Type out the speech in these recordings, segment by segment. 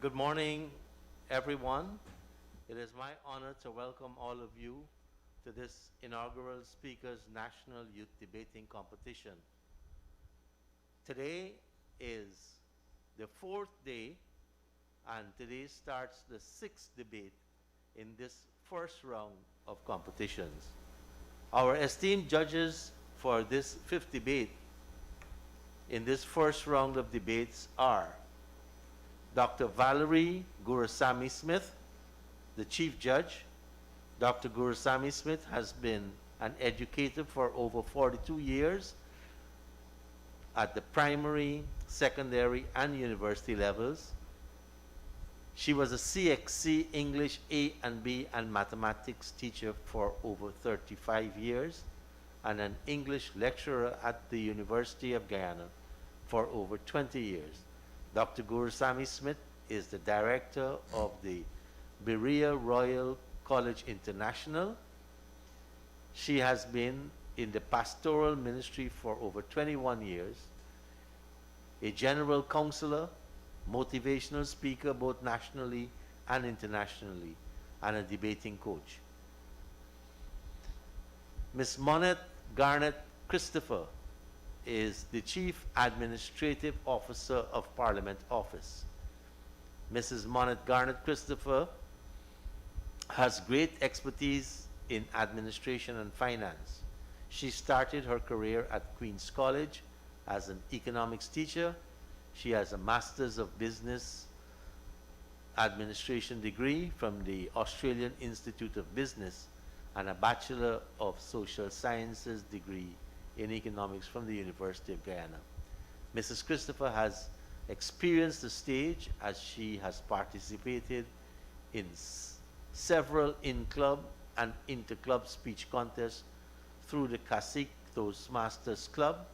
Good morning, everyone. It is my honor to welcome all of you to this inaugural Speakers National Youth Debating Competition. Today is the fourth day, and today starts the sixth debate in this first round of competitions. Our esteemed judges for this fifth debate in this first round of debates are Dr. Valerie Gurusamy Smith, the Chief Judge. Dr. Gurusamy Smith has been an educator for over 42 years at the primary, secondary, and university levels. She was a CXC English A and B and mathematics teacher for over 35 years and an English lecturer at the University of Guyana for over 20 years. Dr. Gurusamy Smith is the director of the Berea Royal College International. She has been in the pastoral ministry for over 21 years, a general counselor, motivational speaker both nationally and internationally, and a debating coach. Ms. Monette Garnett Christopher is the Chief Administrative Officer of Parliament Office. Mrs. Monette Garnett Christopher has great expertise in administration and finance. She started her career at Queen's College as an economics teacher. She has a Master's of Business Administration degree from the Australian Institute of Business and a Bachelor of Social Sciences degree in economics from the University of Guyana. Mrs. Christopher has experienced the stage as she has participated in several in-club and inter-club speech contests through the CASIC Toastmasters Club.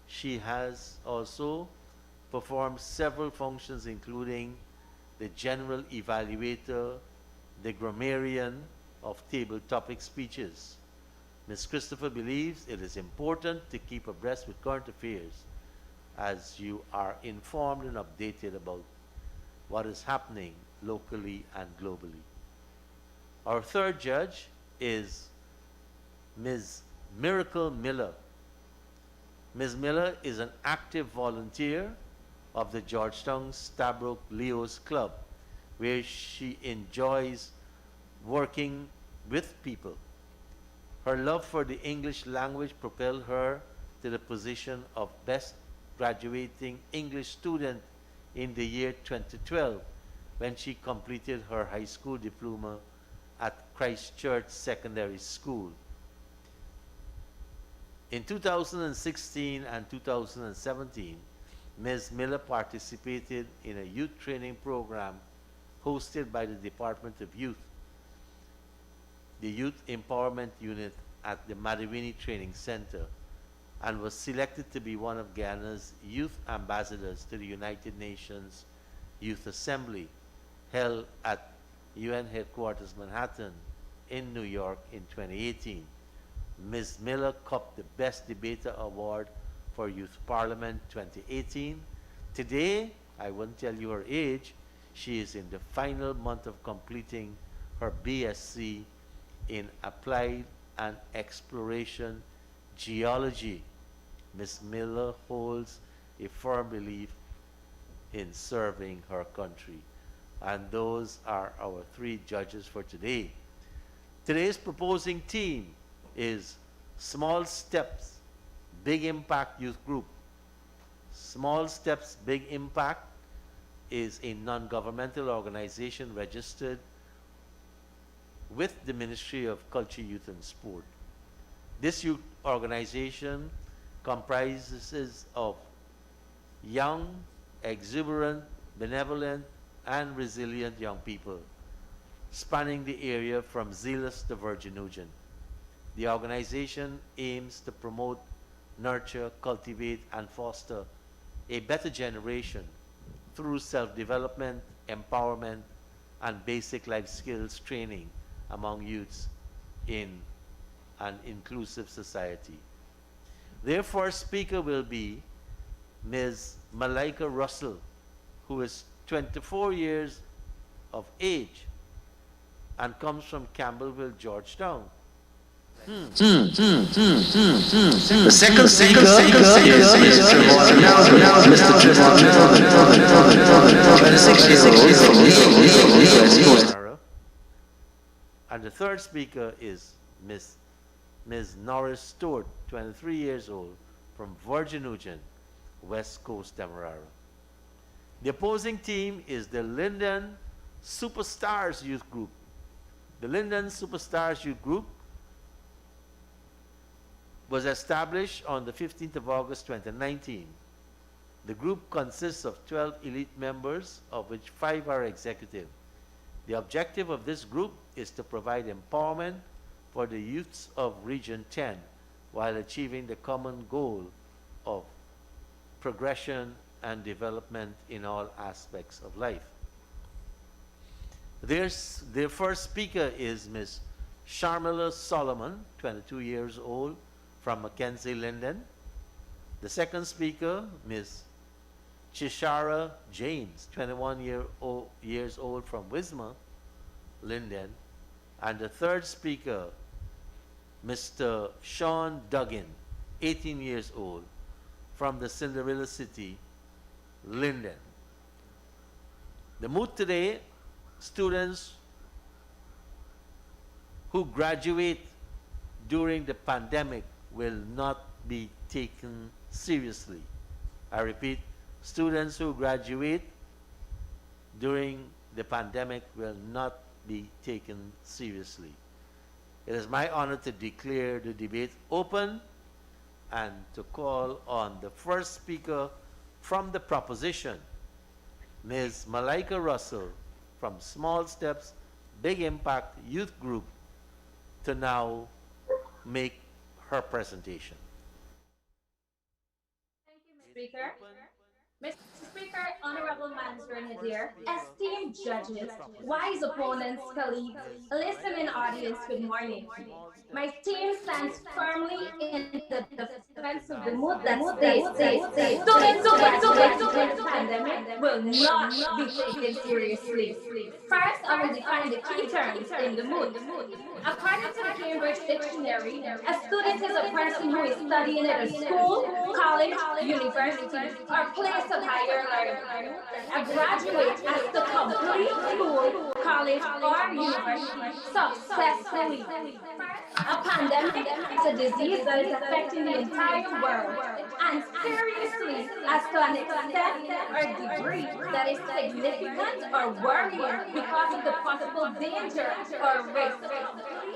She has also performed several functions including the General Evaluator, the Grammarian of Table Topic Speeches. Ms. Christopher believes it is important to keep abreast with current affairs as you are informed and updated about what is happening locally and globally. Our third judge is Ms. Miracle Miller. Ms. Miller is an active volunteer of the Georgetown Stabroek Leos Club, where she enjoys working with people. Her love for the English language propelled her to the position of Best Graduating English Student in the year 2012 when she completed her high school diploma at Christchurch Secondary School. In 2016 and 2017, Ms. Miller participated in a youth training program hosted by the Department of Youth, the Youth Empowerment Unit at the Madiwini Training Center, and was selected to be one of Guyana's youth ambassadors to the United Nations Youth Assembly, held at UN Headquarters Manhattan in New York in 2018. Ms. Miller copped the Best Debater Award for Youth Parliament 2018. Today, I won't tell you her age, she is in the final month of completing her BSc in Applied and Exploration Geology. Ms. Miller holds a firm belief in serving her country. And those are our three judges for today. Today's proposing team is Small Steps, Big Impact Youth Group. Small Steps, Big Impact is a non-governmental organization registered with the Ministry of Culture, Youth and Sport. This youth organization comprises of young, exuberant, benevolent, and resilient young people, spanning the area from zealous to virginugent. The organization aims to promote, nurture, cultivate, and foster a better generation through self-development, empowerment, and basic life skills training among youths in an inclusive society. Their first speaker will be Ms. Malaika Russell, who is 24 years of age, and comes from Campbellville, Georgetown. The second speaker is Mr. Mr. Trevor 26-year-old from Lee, West Coast. And the third speaker is Ms. Norris Stewart, 23 years old, from Virgin Nugent, West Coast, Demerara. The opposing team is the Linden Superstars Youth Group. The Linden Superstars Youth Group was established on the 15th of August 2019. The group consists of 12 elite members, of which 5 are executive. The objective of this group is to provide empowerment for the youths of Region 10 while achieving the common goal of progression and development in all aspects of life. Their first speaker is Ms. Sharmila Solomon, 22 years old, from Mackenzie, Linden. The second speaker, Ms. Chishara James, 21 years old, from Wisma, Linden. And the third speaker, Mr. Sean Duggan, 18 years old, from the Cinderella City, Linden. The mood today, students who graduate during the pandemic will not be taken seriously. I repeat, students who graduate during the pandemic will not be taken seriously. It is my honor to declare the debate open and to call on the first speaker from the proposition, Ms. Malaika Russell from Small Steps, Big Impact Youth Group, to now make her presentation. Thank you, Mr. Speaker. Mr. Speaker, Honorable Manager Nadir, esteemed judges, wise opponents, colleagues, listening audience, good morning. My team stands firmly in the defense of the mood that states students who graduate during the pandemic will not be taken seriously. First, I will define the key terms in the mood. According to the Cambridge Dictionary, a student is a person who is studying at a school, college, university, or place of higher learning. A graduate has to complete school, college, or university successfully. A pandemic is a disease that is affecting the entire world, and seriously as to an extent or degree that is significant or worrying because of the possible danger or risk.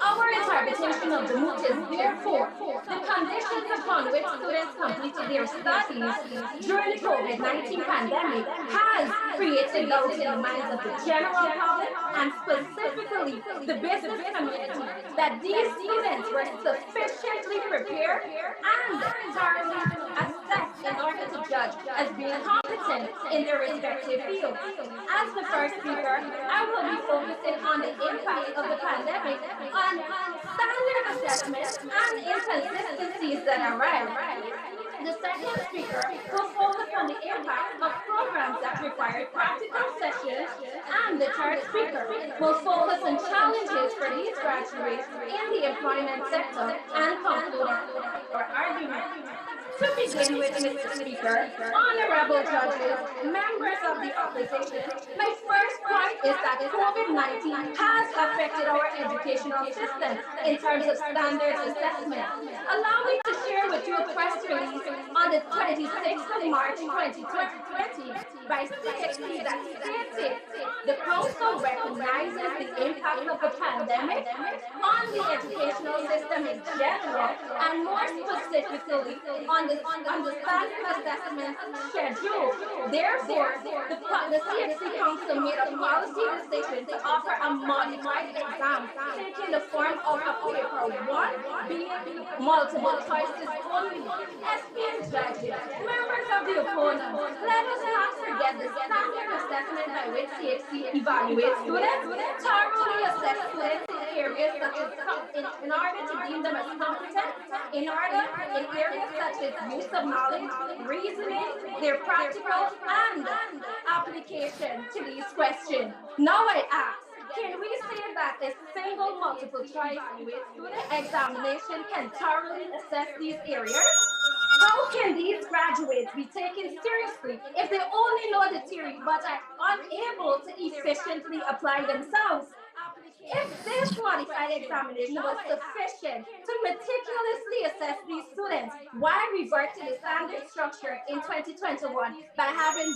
Our interpretation of the mood is therefore the conditions upon which students completed their studies during the COVID-19 pandemic has created doubt in the minds of the general public and specifically the business community that these students were sufficiently prepared and thoroughly assessed in order to judge as being competent in their respective fields. As the first speaker, I will be focusing on the impact of the pandemic on standard assessment and inconsistencies that arise. The second speaker will focus on the impact of programs that require practical sessions, and the third speaker will focus on challenges for these graduates in the employment sector and conclude our argument. To begin with, Mr. Speaker, honorable judges, members of the opposition, my first point is that COVID-19 has affected our educational system in terms of standards assessment. Allow me to share with you a press release on the 26th of March 2020 by CXC that stated the Council recognizes the impact of the pandemic on the educational system in general and more specifically on the standard assessment schedule. Therefore, the CXC Council made a policy decision to offer a modified exam taking the form of a paper 1 being multiple choices only. Esteemed judges, members of the opponent, let us not forget the standard assessment by which CXC evaluates students, thoroughly assess students' areas such as in order to deem them as competent, in order in areas such as use of knowledge, reasoning, their practical and application to these questions. Now I ask, can we say that a single multiple choice student examination can thoroughly assess these areas? How can these graduates be taken seriously if they only know the theory but are unable to efficiently apply themselves? If this modified examination was sufficient to meticulously assess these students, why revert to the standard structure in 2021 by having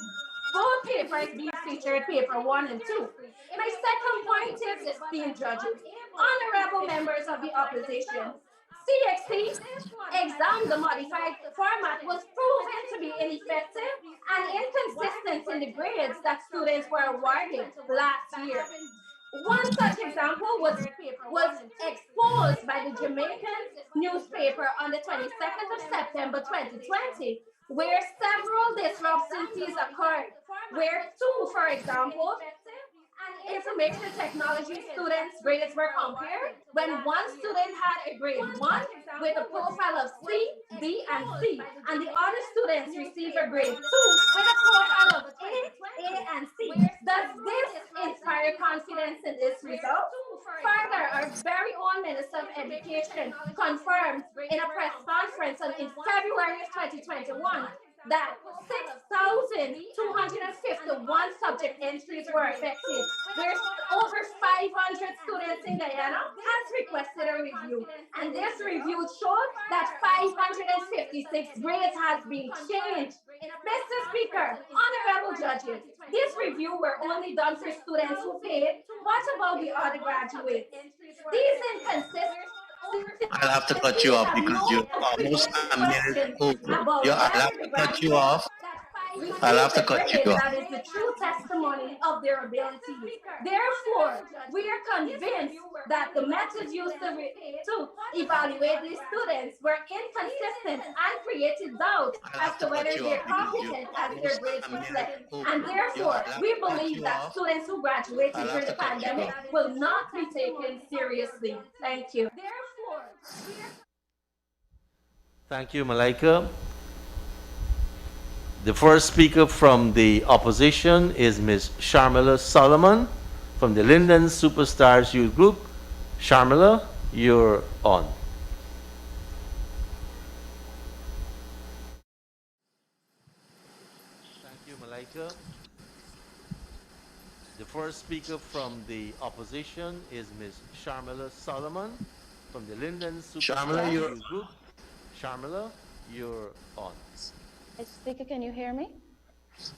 both papers being featured, paper one and two? My second point is, esteemed judges, honorable members of the opposition, CXC exam, the modified format was proven to be ineffective and inconsistent in the grades that students were awarded last year. One such example was exposed by the Jamaican newspaper on the 22nd of September 2020, where several discrepancies occurred. Where two, for example, information technology students' grades were compared when one student had a grade 1 with a profile of C, B, and C, and the other students received a grade 2 with a profile of A, and C. Does this inspire confidence in this result? Further, our very own Minister of Education confirmed in a press conference in February of 2021 that 6,251 subject entries were affected, where over 500 students in Guyana has requested a review. And this review showed that 556 grades has been changed. Mr. Speaker, honorable judges, this review were only done for students who paid. What about the other graduates? These I'll have to cut inconsistencies you off have because no you're almost raised a minute questions over. about I'll whether have the to cut you graduates off. I'll have receive to the cut you grade off. that is the true testimony of their abilities. Therefore, we are convinced that the methods used to evaluate these students were inconsistent and created doubt I'll as have to to cut whether you off they're because you're competent as their almost grades a minute reflect. over. And therefore, I'll have we to cut believe you that off. students who I'll graduated have during to the cut you pandemic off. will not be taken seriously. Thank you. Thank you, Malaika. The first speaker from the opposition is Ms. Sharmila Solomon from the Linden Superstars Youth Group. Sharmila, you're on. Thank you, Malaika. The first speaker from the opposition is Ms. Sharmila Solomon from the Linden Shamala, Superstars you're Youth Group. Sharmila, you're on. Speaker, can you hear me?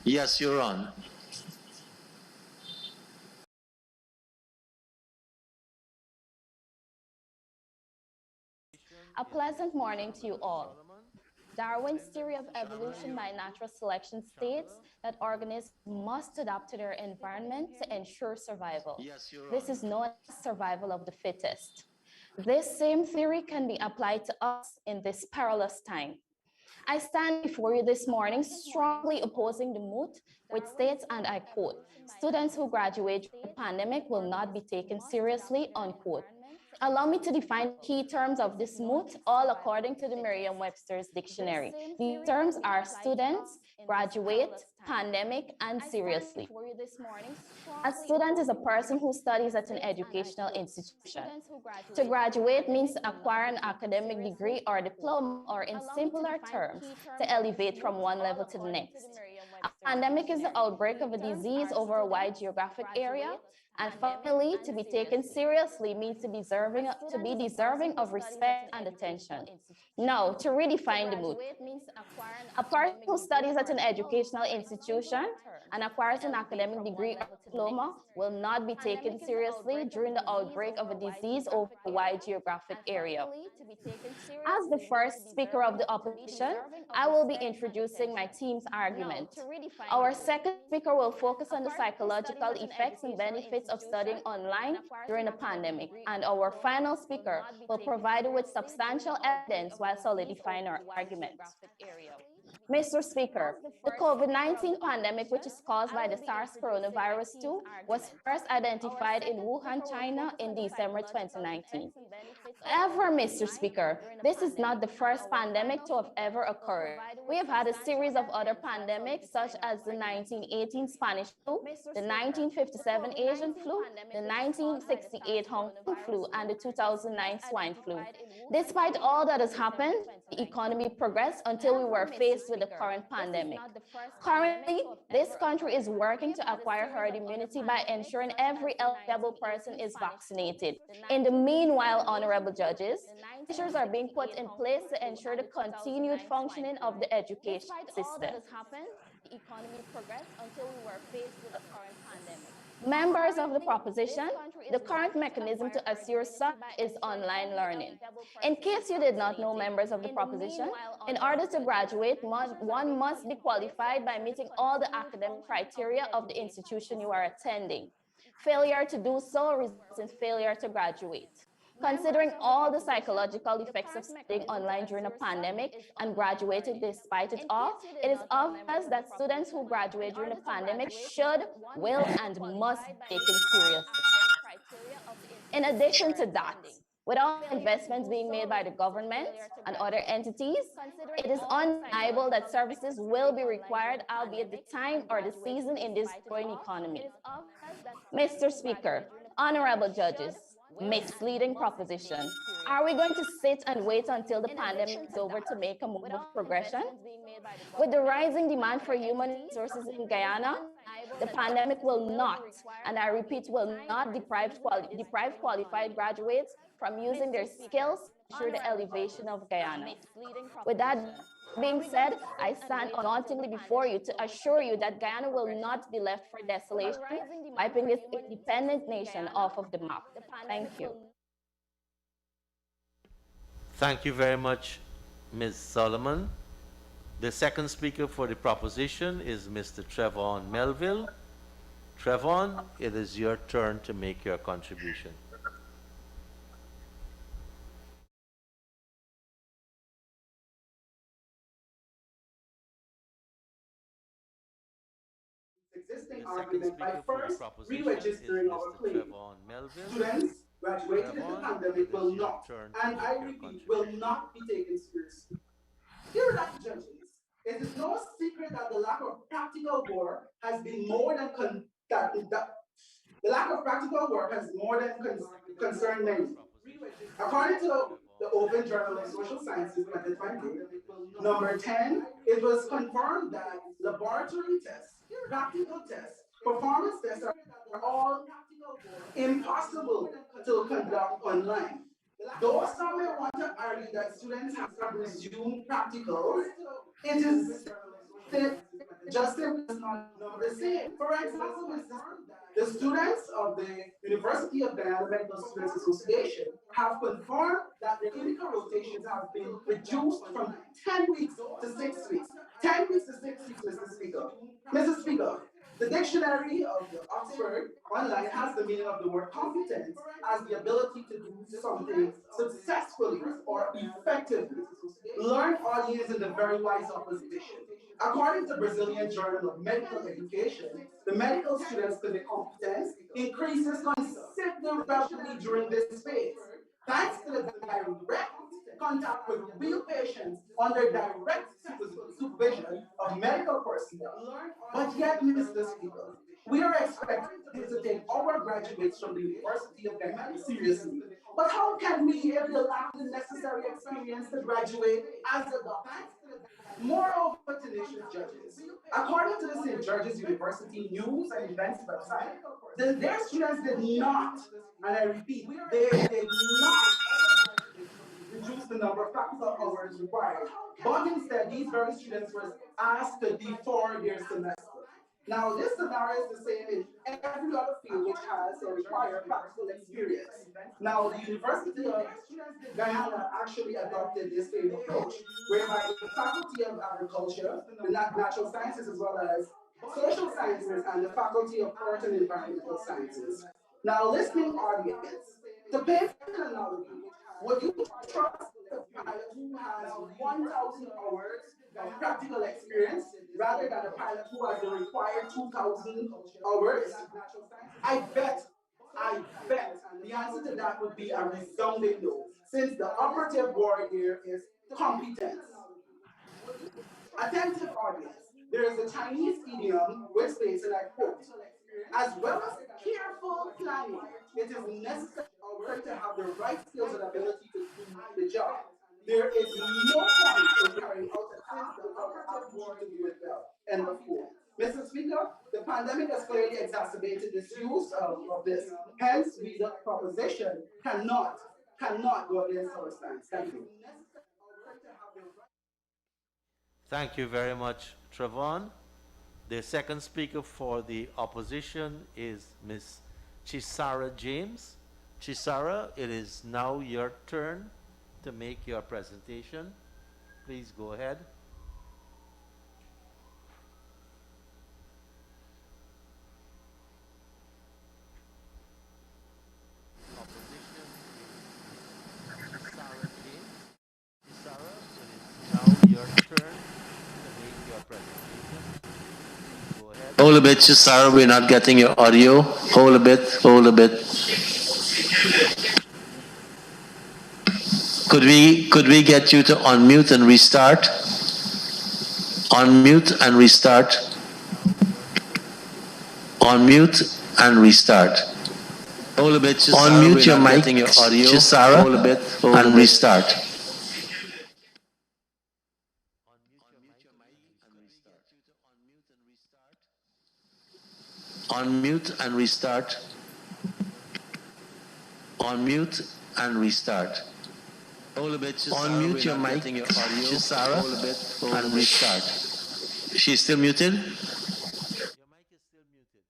yes, you're on. A pleasant morning to you all. Darwin's theory of evolution by natural selection states that organisms must adapt to their environment to ensure survival. Yes, you're This on. is known as survival of the fittest. This same theory can be applied to us in this perilous time. I stand before you this morning strongly opposing the moot, which states, and I quote, students who graduate during the pandemic will not be taken seriously, unquote. Allow me to define key terms of this moot, all according to the Merriam-Webster's dictionary. These terms are students, graduate, pandemic, and seriously. A student is a person who studies at an educational institution. To graduate means to acquire an academic degree or diploma, or in simpler terms, to elevate from one level to the next. A pandemic is the outbreak of a disease over a wide geographic area. And finally, to be taken seriously means to be deserving of respect and attention. Now, to redefine the mood, a person who studies at an educational institution and acquires an academic degree or diploma will not be taken seriously during the outbreak of a disease over a wide geographic area. As the first speaker of the opposition, I will be introducing my team's argument. Our second speaker will focus on the psychological effects and benefits of studying online during the pandemic. And our final speaker will provide you with substantial evidence while solidifying our argument. Mr. Speaker, the COVID-19 pandemic, which is caused by the SARS coronavirus 2, was first identified in Wuhan, China in December 2019. However, Mr. Speaker, this is not the first pandemic to have ever occurred. We have had a series of other pandemics, such as the 1918 Spanish flu, the 1957 Asian flu, the 1968 Hong Kong flu, and the 2009 swine flu. Despite all that has happened, the economy progressed until we were faced with the current pandemic. Currently, this country is working to acquire herd immunity by ensuring every eligible person is vaccinated. In the meanwhile, honorable judges, measures are being put in place to ensure the continued functioning of the education system. The economy progressed until we were faced with the current pandemic. Members of the proposition, the current mechanism to assure such is online learning. In case you did not know, members of the proposition, in order to graduate, one must be qualified by meeting all the academic criteria of the institution you are attending. Failure to do so results in failure to graduate. Considering all the psychological effects of studying online during a pandemic and graduating despite it all, it is obvious that students who graduate during the pandemic should, will, and must be taken seriously. In addition to that, with all the investments being made by the government and other entities, it is undeniable that services will be required, albeit the time or the season in this growing economy. Mr. Speaker, honorable judges, misleading proposition. Are we going to sit and wait until the pandemic is over to make a move of progression? With the rising demand for human resources in Guyana, the pandemic will not, and I repeat, will not deprive qualified graduates from using their skills to ensure the elevation of Guyana. With that being said, I stand undauntingly before you to assure you that Guyana will not be left for desolation, wiping this independent nation off of the map. Thank you. Thank you very much, Ms. Solomon. The second speaker for the proposition is Mr. Trevon Melville. Trevon, it is your turn to make your contribution. Existing The second argument by speaker for the first proposition is re-registering our Mr. claim. Trevon Melville. Students graduated in the Trevon, it pandemic is will your not, turn to and make I your repeat, will contribution. not be taken seriously. Dear judges, it is no secret that the lack of practical work has been more than the lack of practical work has more than concerned many. According to the Open Journal of Social Sciences 2020, number 10, it was confirmed that laboratory tests, practical tests, performance tests are all impossible to conduct online. Though some may want to argue that students have resumed practicals, it is just simply not the same. For example, the students of the University of Guyana Medical Students Association have confirmed that their clinical rotations have been reduced from 10 weeks to 6 weeks. 10 weeks to 6 weeks, Mr. Speaker. Mr. Speaker, the dictionary of the Oxford online has the meaning of the word competence as the ability to do something successfully or effectively. Learn or use in the very wise opposition. According to Brazilian Journal of Medical Education, the medical students' clinical competence increases considerably during this phase, thanks to the direct contact with real patients under direct supervision of medical personnel. But yet, Mr. Speaker, we are expected to take our graduates from the University of Guyana seriously. But how can we, if they lack the necessary experience to graduate as a doctor? Moreover, tenacious judges, according to the St. George's University News and Events website, their students did not, and I repeat, they did not reduce the number of practical hours required, but instead these very students were asked to defer their semester. Now, this scenario is the same in every other field which has or require practical experience. Now, the University of Guyana actually adopted this same approach, whereby the Faculty of Agriculture, the Natural Sciences, as well as Social Sciences, and the Faculty of Earth and Environmental Sciences. Now, listening audience, to paint an analogy, would you trust a pilot who has 1,000 hours of practical experience rather than a pilot who has the required 2,000 hours? I bet, I bet the answer to that would be a resounding no, since the operative word here is competence. Attentive audience, there is a Chinese idiom which states, and I quote, as well as careful planning, it is necessary to have the right skills and ability to do the job. There is no point in carrying out a task without the aptitude to do it well. End of quote. Mr. Speaker, the pandemic has clearly exacerbated this use of this. Hence, the proposition cannot go against our stance. Thank you. Thank you very much, Travon. The second speaker for the opposition is Ms. Chisara James. Chisara, it is now your turn to make your presentation. Please go ahead. Opposition is Chisara James. Chisara, it is now your turn to make your presentation. Please go ahead. Hold a bit, Sarah. We're not getting your audio. Hold a bit. Hold a bit. Could we get you to unmute and restart? Unmute and restart. Unmute and restart. Hold a bit, Chisara. Unmute your mic, your audio. Chisara. Hold a bit and restart. Unmute and restart. Unmute and restart. Hold a bit, Chisara. Unmute your mic, your audio. Chisara. Hold a bit and restart. She's still muted? Your mic is still muted.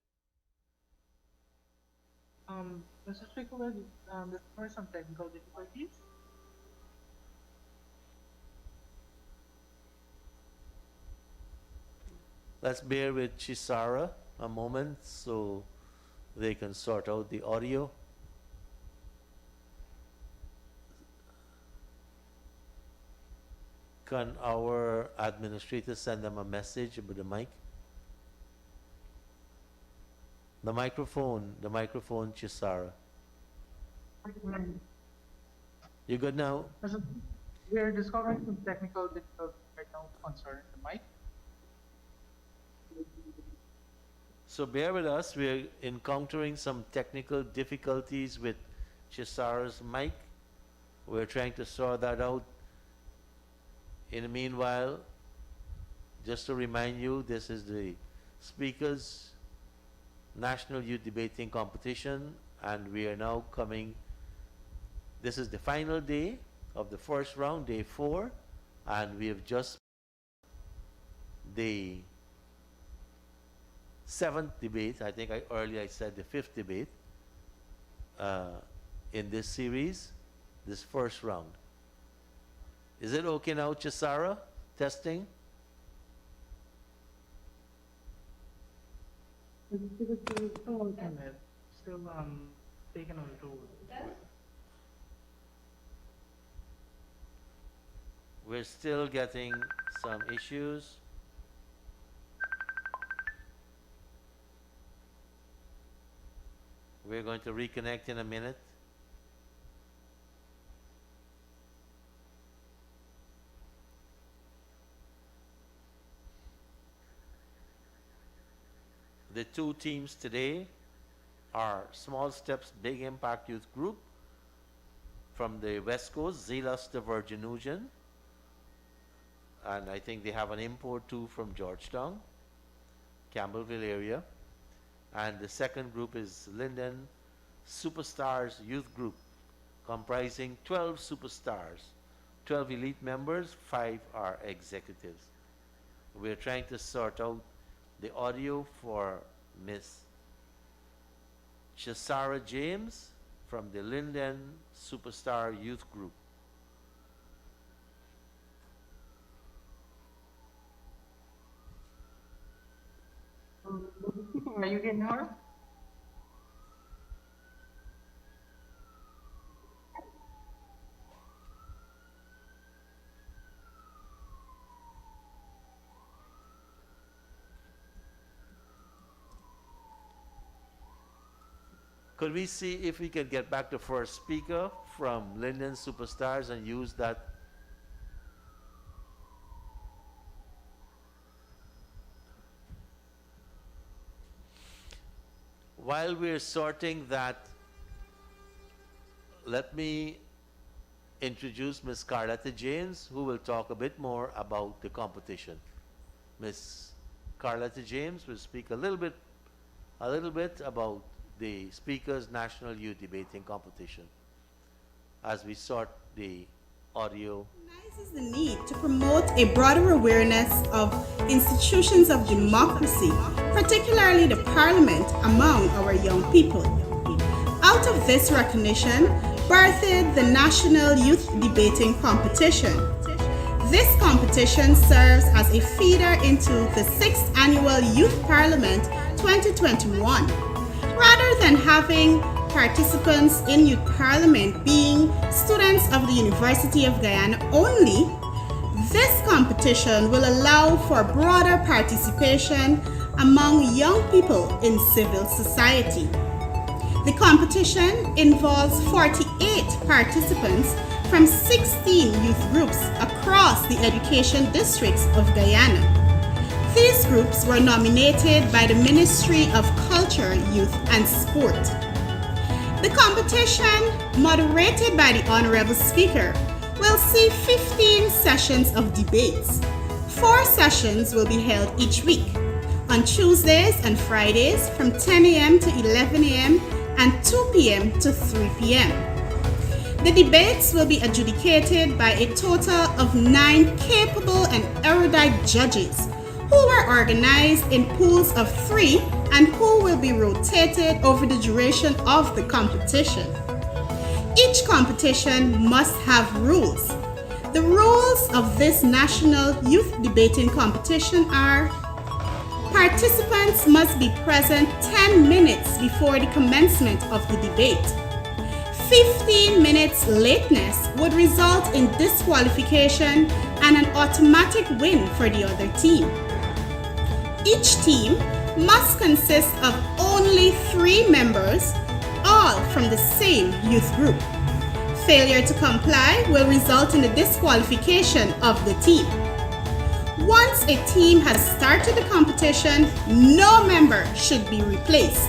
Mr. Speaker, there were some technical difficulties. Let's bear with Chisara a moment so they can sort out the audio. Can our administrator send them a message about the mic? The microphone, Chisara. You good now? We are discovering some technical difficulties right now concerning the mic. So bear with us. We're encountering some technical difficulties with Chisara's mic. We're trying to sort that out. In the meanwhile, just to remind you, this is the Speakers National Youth Debating Competition, and we are now coming. This is the final day of the first round, day 4, and we have just the 7th debate. I think earlier I said the 5th debate in this series, this first round. Is it okay now, Chisara? Testing? It's still working, still taking on to. We're still getting some issues. We're going to reconnect in a minute. The two teams today are Small Steps Big Impact Youth Group from the West Coast, Zelas the Virginusian, and I think they have an import too from Georgetown, Campbellville area. And the second group is Linden Superstars Youth Group, comprising 12 superstars, 12 elite members, 5 are executives. We're trying to sort out the audio for Miss Chisara James from the Linden Superstar Youth Group. Are you getting her? Could we see if we can get back the first speaker from Linden Superstars and use that? While we're sorting that, let me introduce Ms. Carlotta James, who will talk a bit more about the competition. Ms. Carlotta James will speak a little bit about the Speakers National Youth Debating Competition as we sort the audio. Recognizes the need to promote a broader awareness of institutions of democracy, particularly the parliament, among our young people. Out of this recognition, birthed the National Youth Debating Competition. This competition serves as a feeder into the 6th Annual Youth Parliament 2021. Rather than having participants in Youth Parliament being students of the University of Guyana only, this competition will allow for broader participation among young people in civil society. The competition involves 48 participants from 16 youth groups across the education districts of Guyana. These groups were nominated by the Ministry of Culture, Youth and Sport. The competition, moderated by the Honorable Speaker, will see 15 sessions of debates. 4 sessions will be held each week, on Tuesdays and Fridays from 10 a.m. to 11 a.m. and 2 p.m. to 3 p.m. The debates will be adjudicated by a total of 9 capable and erudite judges who were organized in pools of 3 and who will be rotated over the duration of the competition. Each competition must have rules. The rules of this National Youth Debating Competition are: participants must be present 10 minutes before the commencement of the debate. 15 minutes lateness would result in disqualification and an automatic win for the other team. Each team must consist of only 3 members, all from the same youth group. Failure to comply will result in the disqualification of the team. Once a team has started the competition, no member should be replaced.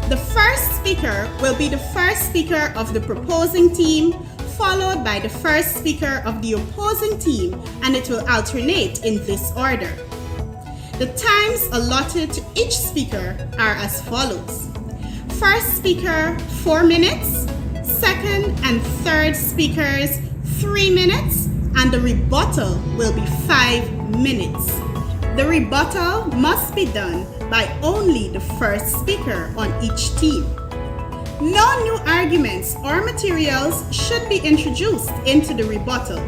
The first speaker will be the first speaker of the proposing team, followed by the first speaker of the opposing team, and it will alternate in this order. The times allotted to each speaker are as follows. First speaker, 4 minutes. Second and third speakers, 3 minutes. And the rebuttal will be 5 minutes. The rebuttal must be done by only the first speaker on each team. No new arguments or materials should be introduced into the rebuttal.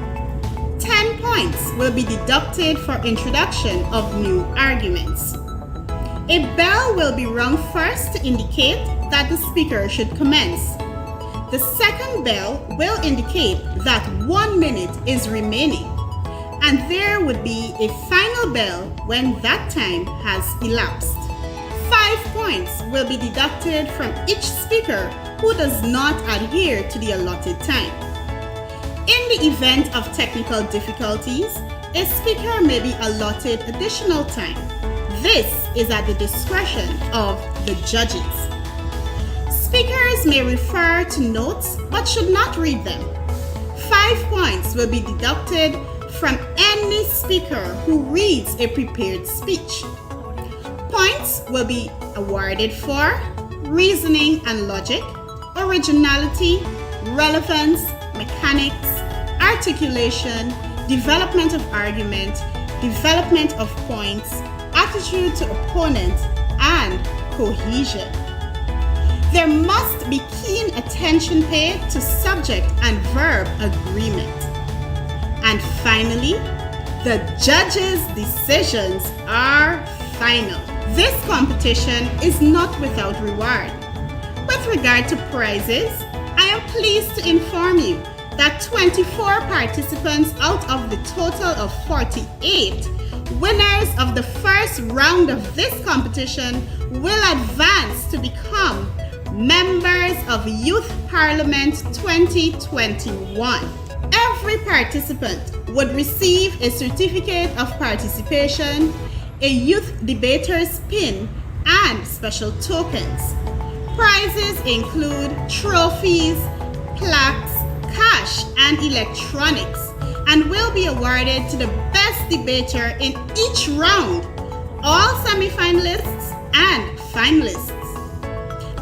10 points will be deducted for introduction of new arguments. A bell will be rung first to indicate that the speaker should commence. The second bell will indicate that 1 minute is remaining, and there would be a final bell when that time has elapsed. 5 points will be deducted from each speaker who does not adhere to the allotted time. In the event of technical difficulties, a speaker may be allotted additional time. This is at the discretion of the judges. Speakers may refer to notes but should not read them. 5 points will be deducted from any speaker who reads a prepared speech. Points will be awarded for reasoning and logic, originality, relevance, mechanics, articulation, development of argument, development of points, attitude to opponent, and cohesion. There must be keen attention paid to subject and verb agreement. And finally, the judges' decisions are final. This competition is not without reward. With regard to prizes, I am pleased to inform you that 24 participants out of the total of 48 winners of the first round of this competition will advance to become members of Youth Parliament 2021. Every participant would receive a certificate of participation, a youth debater's pin, and special tokens. Prizes include trophies, plaques, cash, and electronics, and will be awarded to the best debater in each round, all semi-finalists and finalists.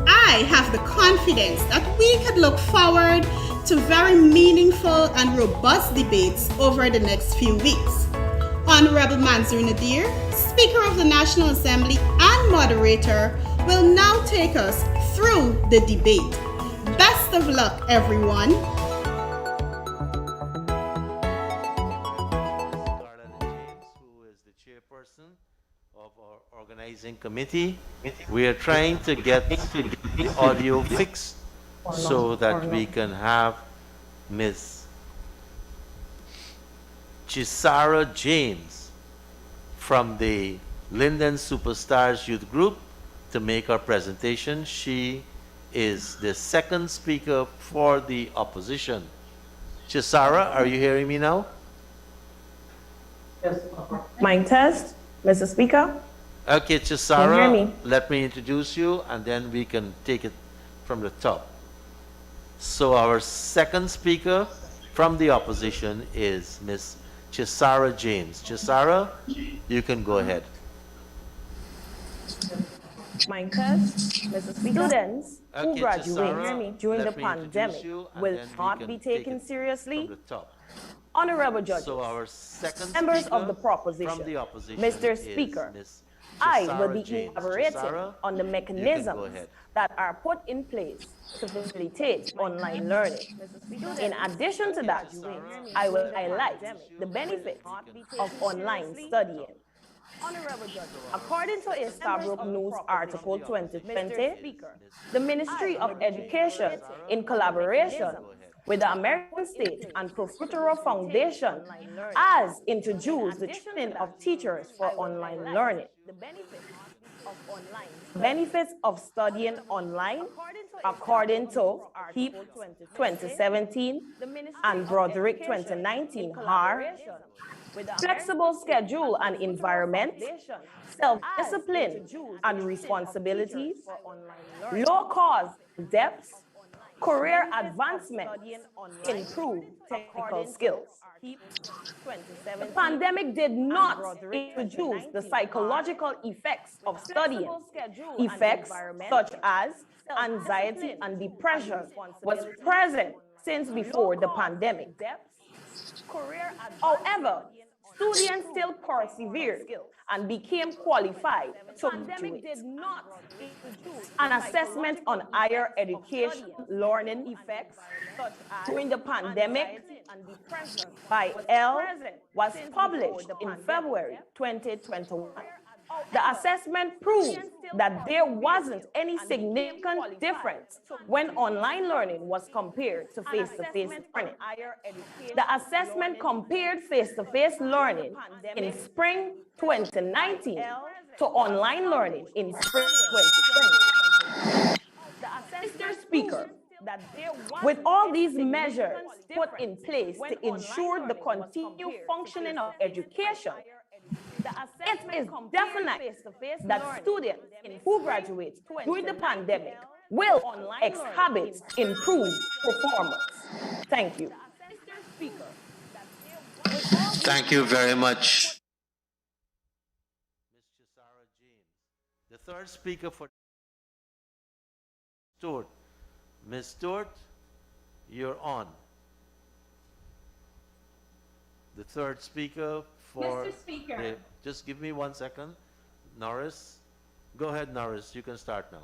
I have the confidence that we could look forward to very meaningful and robust debates over the next few weeks. Honorable Mansour Nadir, Speaker of the National Assembly and moderator, will now take us through the debate. Best of luck, everyone. Who is the chairperson of our organizing committee. We are trying to get the audio fixed so that we can have Ms. Chisara James from the Linden Superstars Youth Group to make our presentation. She is the second speaker for the opposition. Chisara, are you hearing me now? Yes. Mic test, Mr. Speaker. Okay, Can you hear Chisara, me? let me introduce you and then we can take it from the top. So our second speaker from the opposition is Ms. Chisara James. Chisara, you can go ahead. Mic test, Mr. Speaker. Students who Okay, graduate Chisara, during the let me introduce pandemic you and will then we not can be take taken it seriously. from the top. Honorable judges, So our second members speaker of the proposition, from the opposition Mr. is Speaker, Ms. I will Chisara be James. elaborating Chisara, on the you can go mechanisms ahead. that are put in place to facilitate online learning. In addition to that, I will highlight the benefits of online studying. According to a Stabrook News article 2020, the Ministry of Education, in collaboration with the American State and Profuturo Foundation, has introduced the training of teachers for online learning. Benefits of studying online, according to HEAP 2017 and Broderick 2019, are flexible schedule and environment, self-discipline and responsibilities, low cost depth, career advancement, improved technical skills. The pandemic did not introduce the psychological effects of studying. Effects such as anxiety and depression was present since before the pandemic. However, students still persevered and became qualified to graduate. An assessment on higher education learning effects during the pandemic by L was published in February 2021. The assessment proved that there wasn't any significant difference when online learning was compared to face-to-face learning. The assessment compared face-to-face learning in spring 2019 to online learning in spring 2020. Mr. Speaker, with all these measures put in place to ensure the continued functioning of education, it is definite that students who graduate during the pandemic will exhibit improved performance. Thank you. Thank you very much. Ms. Chisara James. The third speaker for Stewart. Ms. Stewart, you're on. The third speaker for Mr. Speaker. just give me 1 second. Norris, go ahead, Norris. You can start now.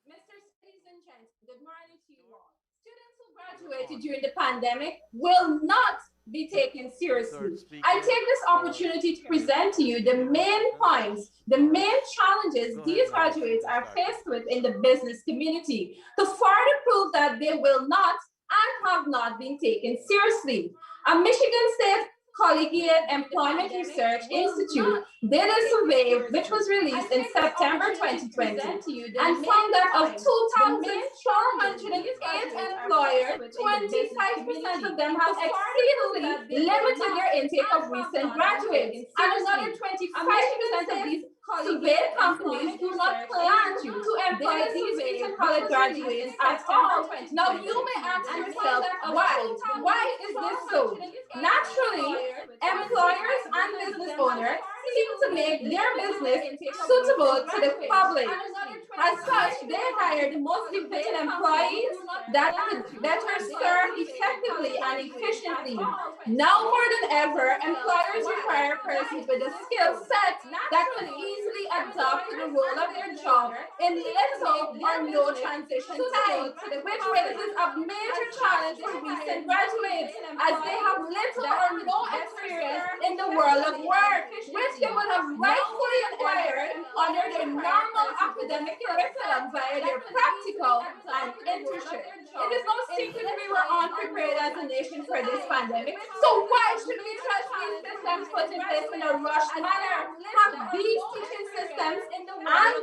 Ladies and gentlemen, good morning to you all. Students who graduated during the pandemic will not be taken seriously. I take this opportunity to present to you the main points, the main challenges these graduates are faced with in the business community to further prove that they will not and have not been taken seriously. A Michigan State Collegiate Employment Research Institute did a survey which was released in September 2020 and found that of 2,408 employers, 25% of them have exceedingly limited their intake of recent graduates, and another 25% of these surveyed companies do not plan to employ these recent college graduates at all. Now you may ask yourself, why? Why is this so? Naturally, employers and business owners seek to make their business suitable to the public. As such, they hire the most efficient employees that could better serve effectively and efficiently. Now more than ever, employers require persons with a skill set that can easily adapt to the role of their job in little or no transition time, which raises a major challenge for recent graduates as they have little or no experience in the world of work, which they would have rightfully acquired under their normal academic curriculum via their practical and internship. It is no secret we were unprepared as a nation for this pandemic, so why should we trust these systems put in place in a rushed manner? Have these teaching systems and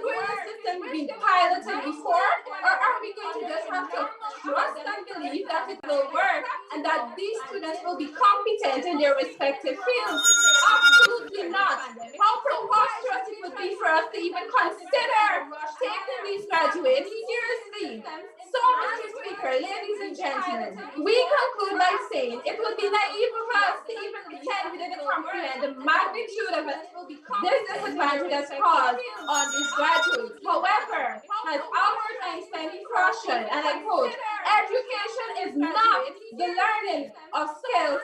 grading systems been piloted before, or are we going to just have to trust and believe that it will work and that these students will be competent in their respective fields? Absolutely not. How preposterous it would be for us to even consider taking these graduates seriously. So, Mr. Speaker, ladies and gentlemen, we conclude by saying it would be naive of us to even pretend we didn't comprehend the magnitude of this disadvantage that's caused on these graduates. However, as Albert Einstein cautioned, and I quote, education is not the learning of skills,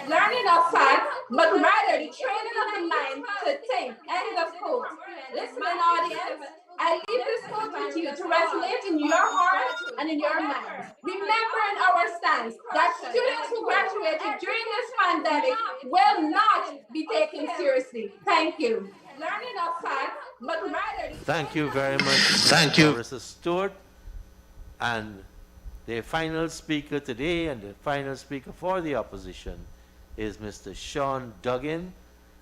learning of facts, but rather the training of the mind to think. End of quote. Listening audience, I leave this quote with you to resonate in your heart and in your mind. Remember in our stance that students who graduated during this pandemic will not be taken seriously. Thank you. Learning of facts, but rather... Thank you very much. Thank you. Mr. Stewart. And the final speaker today and the final speaker for the opposition is Mr. Sean Duggan.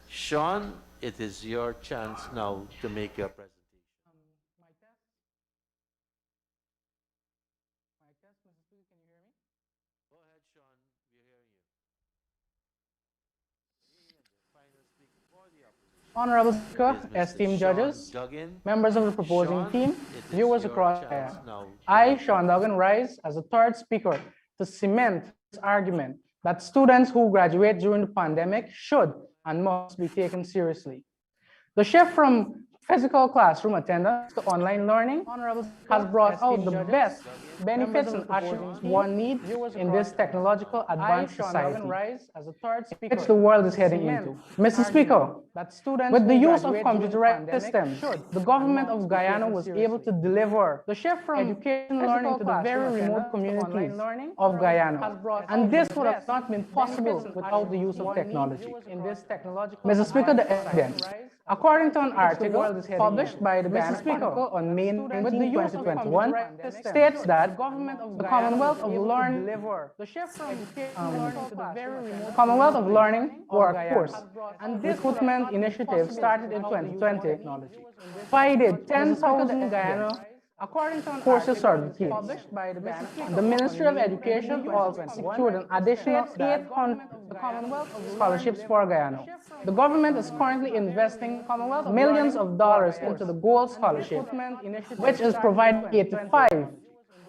Sean, it is your chance now to make your presentation. Go ahead, Sean. We're hearing you. Honorable Speaker, esteemed judges, members of the proposing team, viewers across the air. I, Sean Duggan, rise as the third speaker to cement this argument that students who graduate during the pandemic should and must be taken seriously. The shift from physical classroom attendance to online learning has brought out the best benefits and attributes one needs in this technological advanced society, which the world is heading into. Mr. Speaker, with the use of computerized systems, the government of Guyana was able to deliver the shift from education learning to the very remote communities of Guyana. And this would have not been possible without the use of technology. Mr. Speaker, the evidence. According to an article published by the Guyana Chronicle on May 19, 2021, states that the Commonwealth of Learning Workforce Recruitment Initiative started in 2020 provided 10,000 Guyana courses certificates. The Ministry of Education also secured an additional 800 scholarships for Guyana. The government is currently investing millions of dollars into the Gold Scholarship, which is providing 85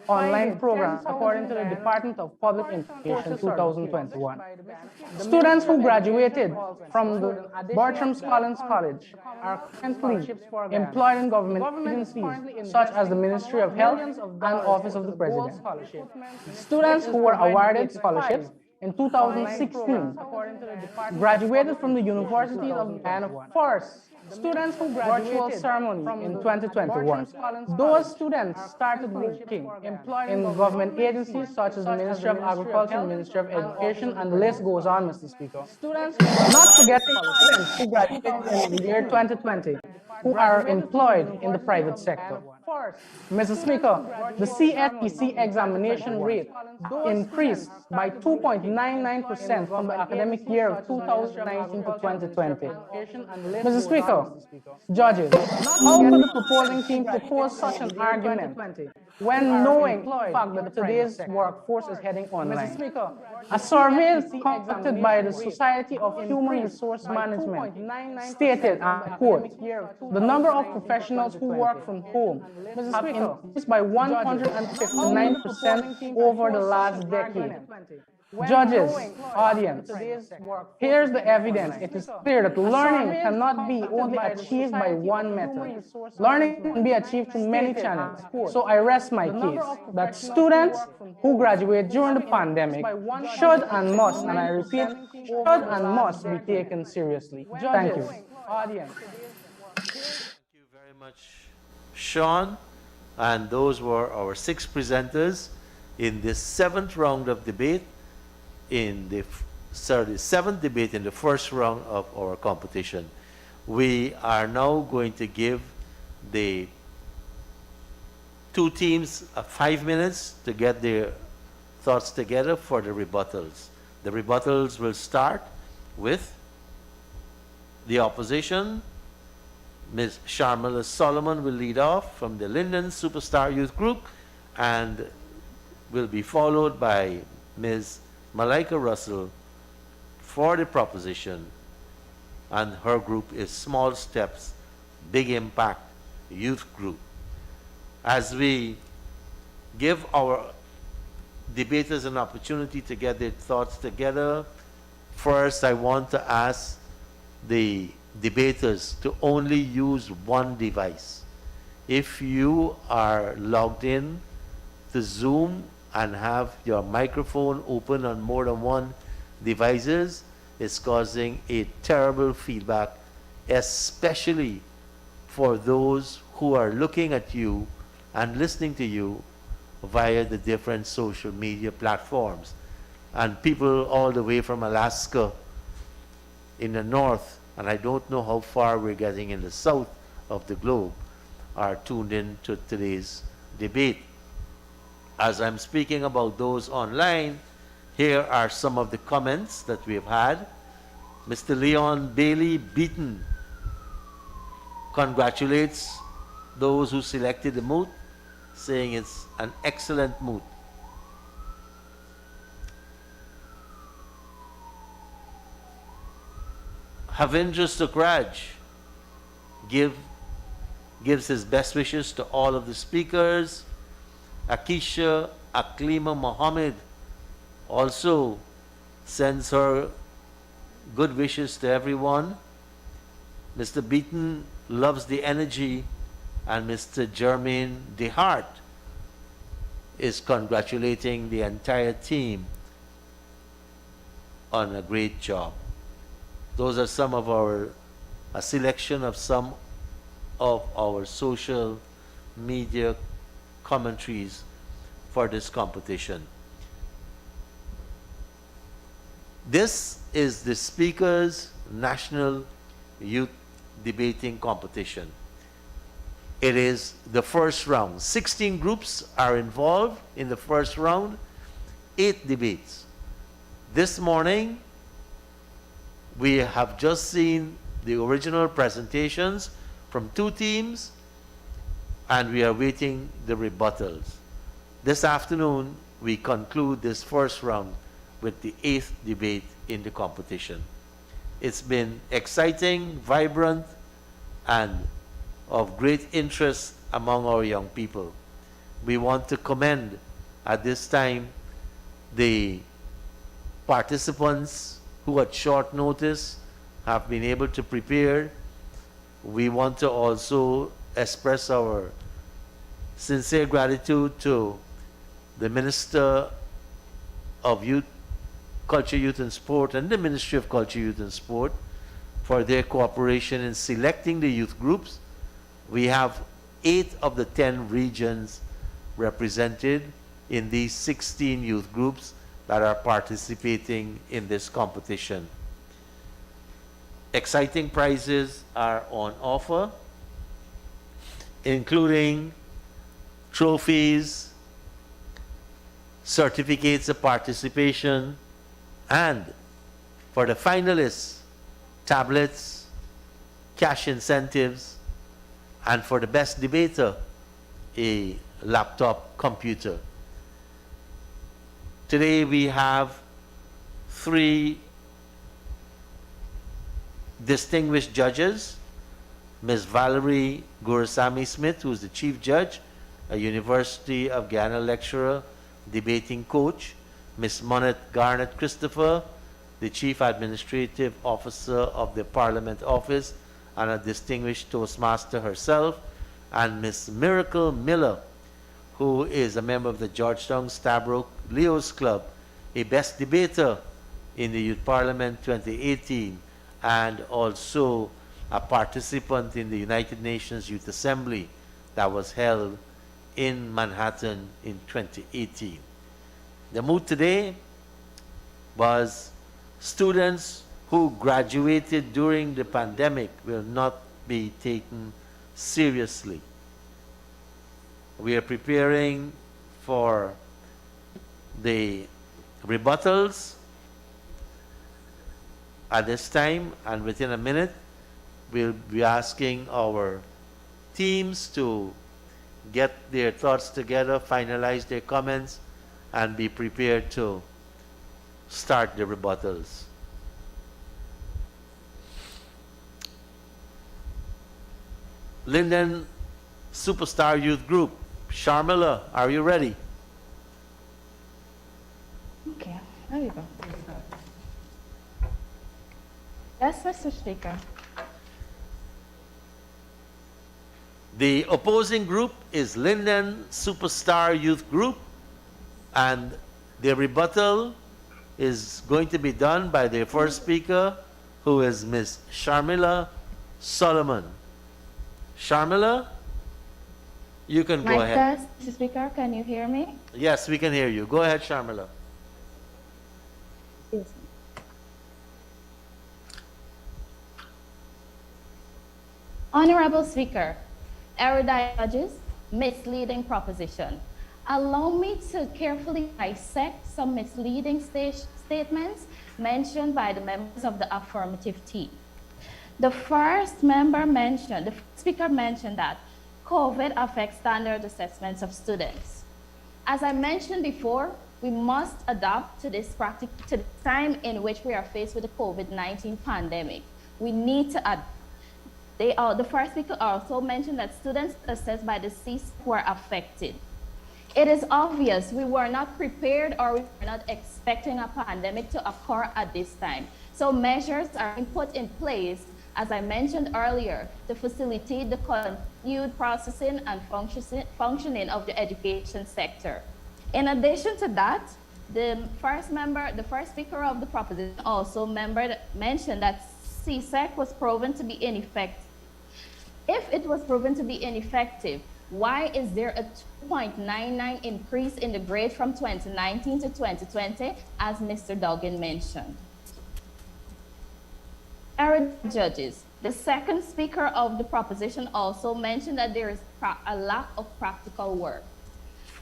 online programs according to the Department of Public Education 2021. Students who graduated from the Bertram Collins College are currently employed in government agencies such as the Ministry of Health and Office of the President. Students who were awarded scholarships in 2016 graduated from the University of Guyana first. Students who virtual ceremony in 2021. Those students started working in government agencies such as the Ministry of Agriculture, Ministry of Education, and the list goes on, Mr. Speaker. Not forgetting students who graduated in the year 2020 who are employed in the private sector. Mr. Speaker, the CSEC examination rate increased by 2.99% from the academic year of 2019 to 2020. Mr. Speaker, judges, how could the proposing team propose such an argument when knowing the fact that today's workforce is heading online? A survey conducted by the Society of Human Resource Management stated, and I quote, the number of professionals who work from home have increased by 159% over the last decade. Judges, audience, here's the evidence. It is clear that learning cannot be only achieved by one method. Learning can be achieved through many channels. So I rest my case that students who graduate during the pandemic should and must, and I repeat, should and must be taken seriously. Thank you. Thank you very much, Sean. And those were our 6 presenters in this 7th round of debate, in the 7th debate in the first round of our competition. We are now going to give the 2 teams 5 minutes to get their thoughts together for the rebuttals. The rebuttals will start with the opposition. Ms. Sharmila Solomon will lead off from the Linden Superstar Youth Group and will be followed by Ms. Malaika Russell for the proposition, and her group is Small Steps, Big Impact Youth Group. As we give our debaters an opportunity to get their thoughts together, first I want to ask the debaters to only use one device. If you are logged in to Zoom and have your microphone open on more than one devices, it's causing a terrible feedback, especially for those who are looking at you and listening to you via the different social media platforms. And people all the way from Alaska in the north, and I don't know how far we're getting in the south of the globe, are tuned in to today's debate. As I'm speaking about those online, here are some of the comments that we've had. Mr. Leon Bailey Beaton congratulates those who selected the moot, saying it's an excellent moot. Havindra Sukraj gives his best wishes to all of the speakers. Akisha Aklima Mohammed also sends her good wishes to everyone. Mr. Beaton loves the energy, and Mr. Jermaine DeHart is congratulating the entire team on a great job. Those are some of a selection of some of our social media commentaries for this competition. This is the Speaker's National Youth Debating Competition. It is the first round. 16 groups are involved in the first round, 8 debates. This morning, we have just seen the original presentations from 2 teams, and we are waiting the rebuttals. This afternoon, we conclude this first round with the 8th debate in the competition. It's been exciting, vibrant, and of great interest among our young people. We want to commend at this time the participants who at short notice have been able to prepare. We want to also express our sincere gratitude to the Minister of Youth, Culture, Youth and Sport and the Ministry of Culture, Youth and Sport for their cooperation in selecting the youth groups. We have 8 of the 10 regions represented in these 16 youth groups that are participating in this competition. Exciting prizes are on offer. including trophies, certificates of participation, and for the finalists, tablets, cash incentives, and for the best debater, a laptop computer. Today we have 3 distinguished judges: Ms. Valerie Gurusamy Smith, who is the Chief Judge, a University of Guyana lecturer, debating coach; Ms. Monet Garnett Christopher, the Chief Administrative Officer of the Parliament Office and a distinguished Toastmaster herself; and Ms. Miracle Miller, who is a member of the Georgetown Stabroek Leos Club, a best debater in the Youth Parliament 2018, and also a participant in the United Nations Youth Assembly that was held in Manhattan in 2018. The mood today was students who graduated during the pandemic will not be taken seriously. We are preparing for the rebuttals at this time, and within a minute we'll be asking our teams to get their thoughts together, finalize their comments, and be prepared to start the rebuttals. Linden Superstar Youth Group, Sharmila, are you ready? Okay, there you go. Yes, Mr. Speaker. The opposing group is Linden Superstar Youth Group, and their rebuttal is going to be done by their first speaker, who is Ms. Sharmila Solomon. Sharmila, you can go ahead. Test, Mr. Speaker, can you hear me? Yes, we can hear you. Go ahead, Sharmila. Yes. Honorable Speaker, erudite judges, misleading proposition. Allow me to carefully dissect some misleading statements mentioned by the members of the affirmative team. The first speaker mentioned that COVID affects standard assessments of students. As I mentioned before, we must adapt to this to the time in which we are faced with the COVID-19 pandemic. We need to adapt. The first speaker also mentioned that students assessed by the CIS were affected. It is obvious we were not prepared, or we were not expecting a pandemic to occur at this time. So measures are put in place, as I mentioned earlier, to facilitate the continued processing and functioning of the education sector. In addition to that, the first speaker of the proposition also mentioned that CSEC was proven to be ineffective. If it was proven to be ineffective, why is there a 2.99 increase in the grade from 2019 to 2020, as Mr. Duggan mentioned? Erudite judges, the second speaker of the proposition also mentioned that there is a lack of practical work.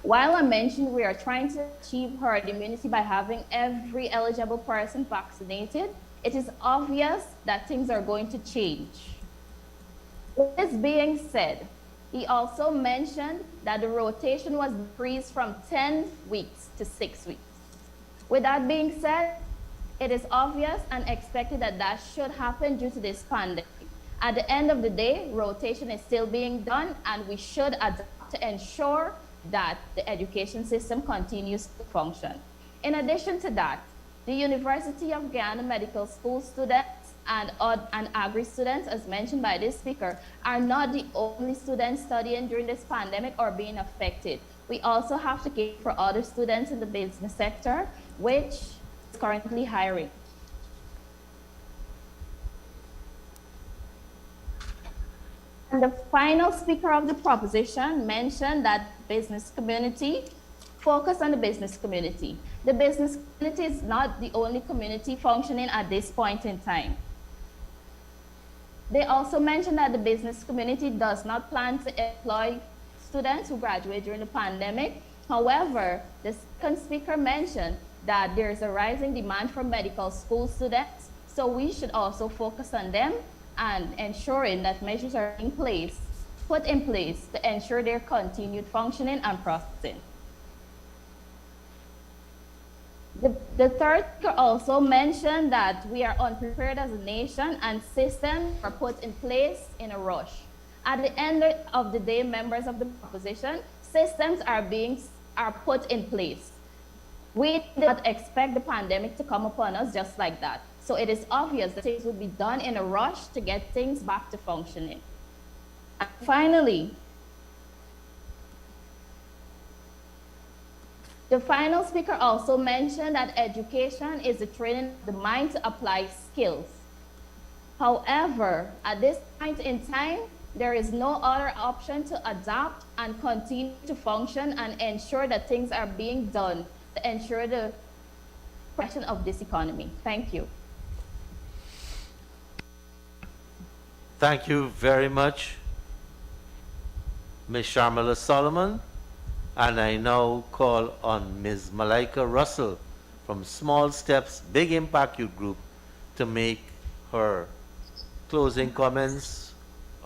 While I mentioned we are trying to achieve herd immunity by having every eligible person vaccinated, it is obvious that things are going to change. This being said, he also mentioned that the rotation was decreased from 10 weeks to 6 weeks. With that being said, it is obvious and expected that that should happen due to this pandemic. At the end of the day, rotation is still being done, and we should adapt to ensure that the education system continues to function. In addition to that, the University of Guyana Medical School students and agri students, as mentioned by this speaker, are not the only students studying during this pandemic or being affected. We also have to care for other students in the business sector, which is currently hiring. And the final speaker of the proposition mentioned that business community, focus on the business community. The business community is not the only community functioning at this point in time. They also mentioned that the business community does not plan to employ students who graduate during the pandemic. However, the second speaker mentioned that there's a rising demand for medical school students, so we should also focus on them and ensuring that measures are put in place to ensure their continued functioning and processing. The third speaker also mentioned that we are unprepared as a nation and systems are put in place in a rush. At the end of the day, members of the opposition, systems are put in place. We did not expect the pandemic to come upon us just like that. So it is obvious that things would be done in a rush to get things back to functioning. And finally, the final speaker also mentioned that education is the training of the mind to apply skills. However, at this point in time, there is no other option to adapt and continue to function and ensure that things are being done to ensure the progression of this economy. Thank you. Thank you very much, Ms. Sharmila Solomon. And I now call on Ms. Malaika Russell from Small Steps, Big Impact Youth Group to make her closing comments,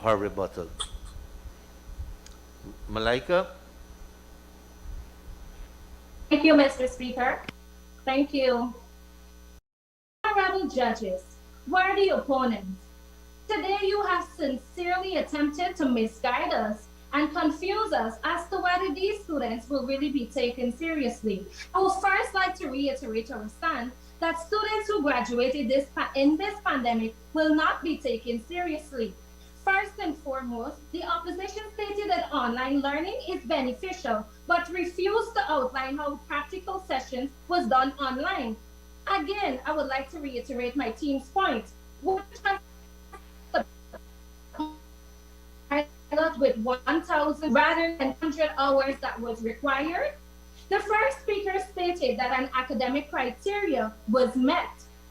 her rebuttal. Malaika? Thank you, Mr. Speaker. Thank you. Honorable judges, worthy opponents, today you have sincerely attempted to misguide us and confuse us as to whether these students will really be taken seriously. I would first like to reiterate our stand that students who graduated in this pandemic will not be taken seriously. First and foremost, the opposition stated that online learning is beneficial, but refused to outline how practical sessions was done online. Again, I would like to reiterate my team's point. With 1,000 rather than 100 hours that was required. The first speaker stated that an academic criteria was met.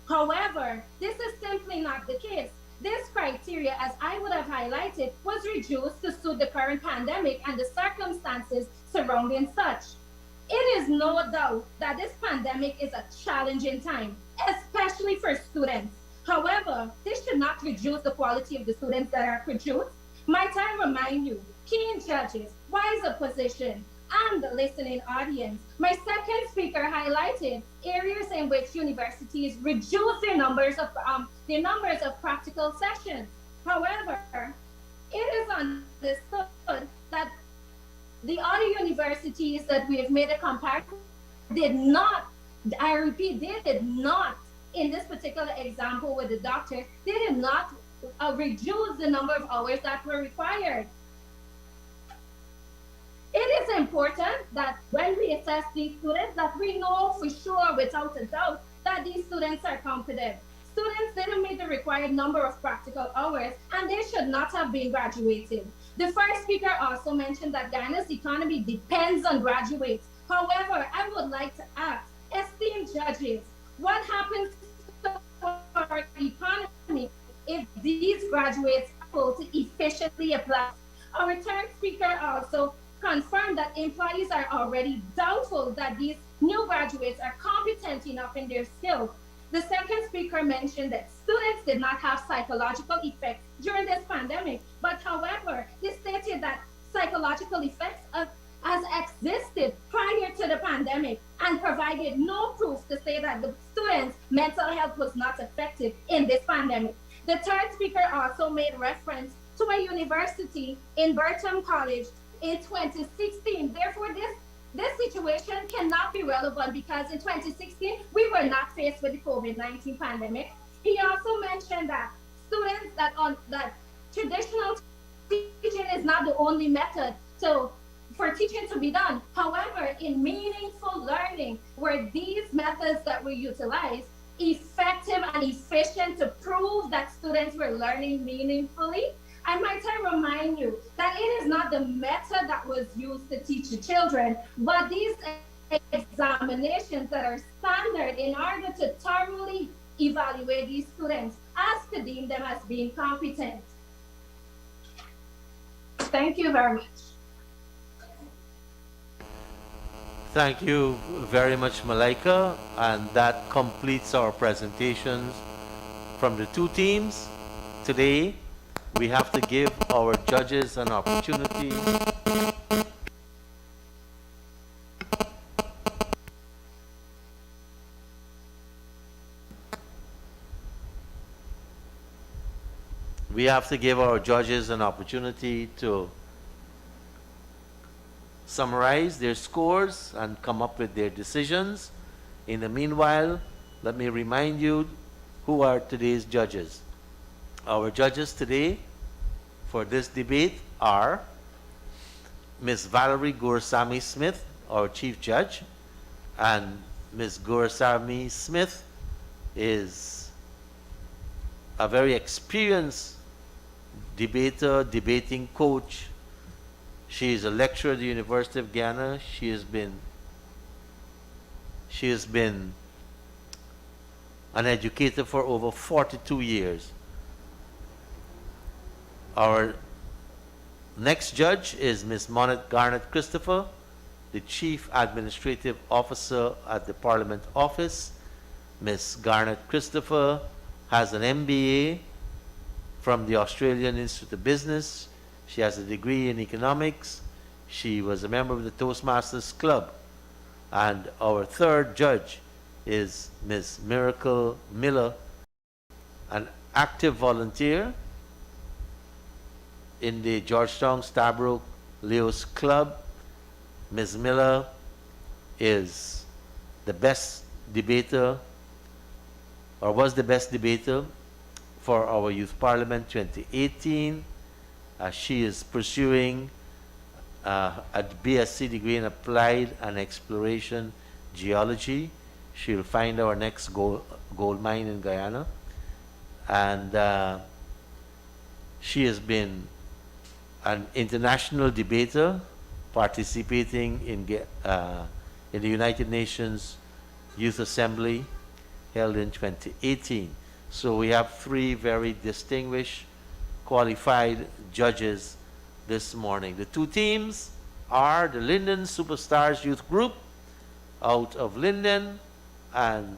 However, this is simply not the case. This criteria, as I would have highlighted, was reduced to suit the current pandemic and the circumstances surrounding such. It is no doubt that this pandemic is a challenging time, especially for students. However, this should not reduce the quality of the students that are produced. Might I remind you, keen judges, wise opposition, and the listening audience, my second speaker highlighted areas in which universities reduce their numbers of practical sessions. However, it is understood that the other universities that we have made a comparison did not, I repeat, they did not, in this particular example with the doctors, they did not reduce the number of hours that were required. It is important that when we assess these students, that we know for sure, without a doubt, that these students are competent. Students didn't meet the required number of practical hours, and they should not have been graduating. The first speaker also mentioned that Guyana's economy depends on graduates. However, I would like to ask, esteemed judges, what happens to our economy if these graduates are able to efficiently apply? Our third speaker also confirmed that employees are already doubtful that these new graduates are competent enough in their skills. The second speaker mentioned that students did not have psychological effects during this pandemic, but however, they stated that psychological effects has existed prior to the pandemic and provided no proof to say that the students' mental health was not affected in this pandemic. The third speaker also made reference to a university in Burton College in 2016. Therefore, this situation cannot be relevant because in 2016, we were not faced with the COVID-19 pandemic. He also mentioned that students that traditional teaching is not the only method for teaching to be done. However, in meaningful learning, were these methods that were utilized effective and efficient to prove that students were learning meaningfully? I might remind you that it is not the method that was used to teach the children, but these examinations that are standard in order to thoroughly evaluate these students. as to deem them as being competent. Thank you very much. Thank you very much, Malaika, and that completes our presentations from the two teams. Today, we have to give our judges an opportunity to summarize their scores and come up with their decisions. In the meanwhile, let me remind you who are today's judges. Our judges today for this debate are Ms. Valerie Gurusamy Smith, our Chief Judge, and Ms. Gurusamy Smith is a very experienced debater, debating coach. She is a lecturer at the University of Guyana. She has been an educator for over 42 years. Our next judge is Ms. Monet Garnett Christopher, the Chief Administrative Officer at the Parliament Office. Ms. Garnett Christopher has an MBA from the Australian Institute of Business. She has a degree in economics. She was a member of the Toastmasters Club. And our third judge is Ms. Miracle Miller, an active volunteer in the Georgetown Starbrook Leos Club. Ms. Miller is the best debater, or was the best debater for our Youth Parliament 2018. She is pursuing a BSc degree in Applied and Exploration Geology. She'll find our next gold mine in Guyana. And she has been an international debater participating in the United Nations Youth Assembly held in 2018. So we have three very distinguished, qualified judges this morning. The two teams are the Linden Superstars Youth Group out of Linden and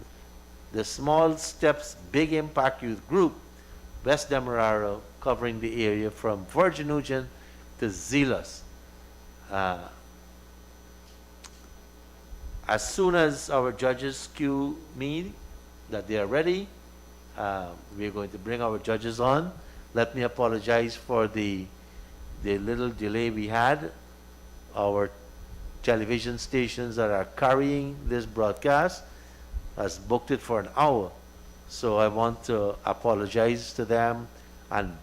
the Small Steps Big Impact Youth Group, West Demerara, covering the area from Virgin Nugent to Zealous. As soon as our judges cue me that they are ready, we're going to bring our judges on. Let me apologize for the little delay we had. Our television stations that are carrying this broadcast has booked it for an hour. So I want to apologize to them and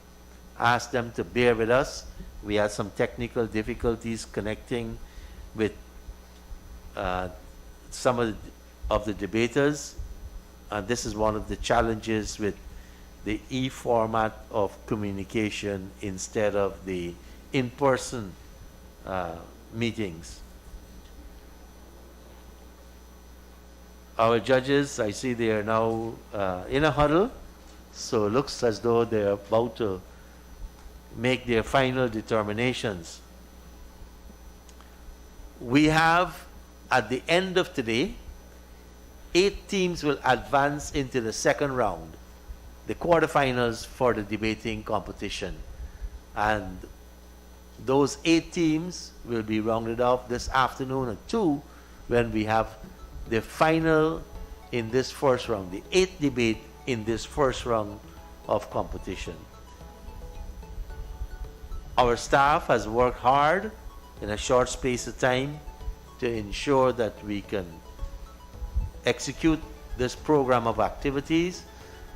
ask them to bear with us. We had some technical difficulties connecting with some of the debaters. And this is one of the challenges with the e-format of communication instead of the in-person meetings. Our judges, I see they are now in a huddle, so it looks as though they're about to make their final determinations. We have, at the end of today, 8 teams will advance into the second round, the quarterfinals for the debating competition. And those 8 teams will be rounded off this afternoon at 2 when we have the final in this first round, the 8th debate in this first round of competition. Our staff has worked hard in a short space of time to ensure that we can execute this program of activities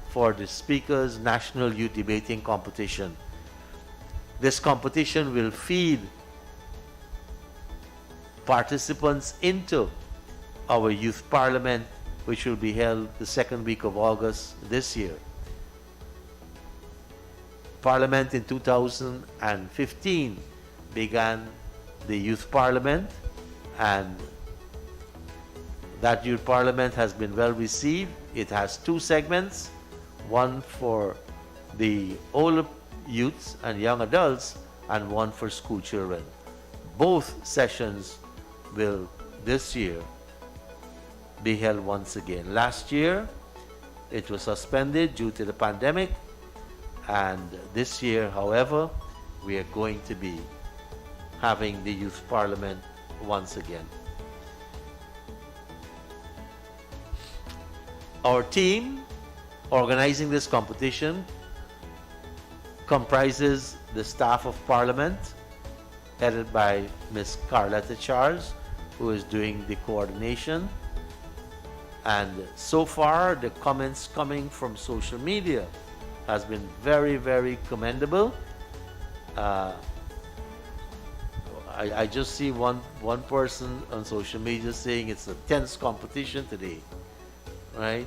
for the Speaker's National Youth Debating Competition. This competition will feed participants into our Youth Parliament, which will be held the second week of August this year. Parliament in 2015 began the Youth Parliament, and that Youth Parliament has been well received. It has 2 segments. one for the older youths and young adults, and one for school children. Both sessions will this year be held once again. Last year it was suspended due to the pandemic, and this year, however, we are going to be having the Youth Parliament once again. Our team organizing this competition comprises the staff of Parliament, headed by Ms. Carletta Charles, who is doing the coordination. And so far, the comments coming from social media has been very, very commendable. I just see one person on social media saying it's a tense competition today, right?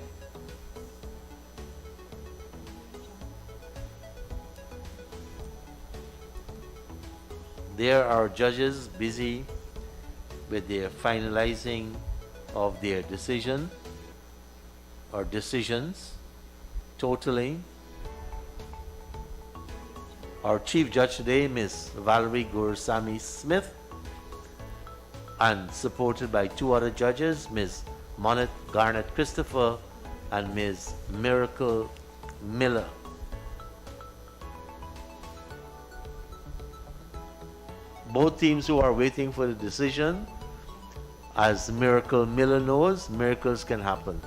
There are judges busy with their finalizing of their decision or decisions, totaling. Our chief judge today, Ms. Valerie Gurusamy Smith, and supported by two other judges, Ms. Monet Garnett Christopher and Ms. Miracle Miller. Both teams who are waiting for the decision, as Miracle Miller knows, miracles can happen.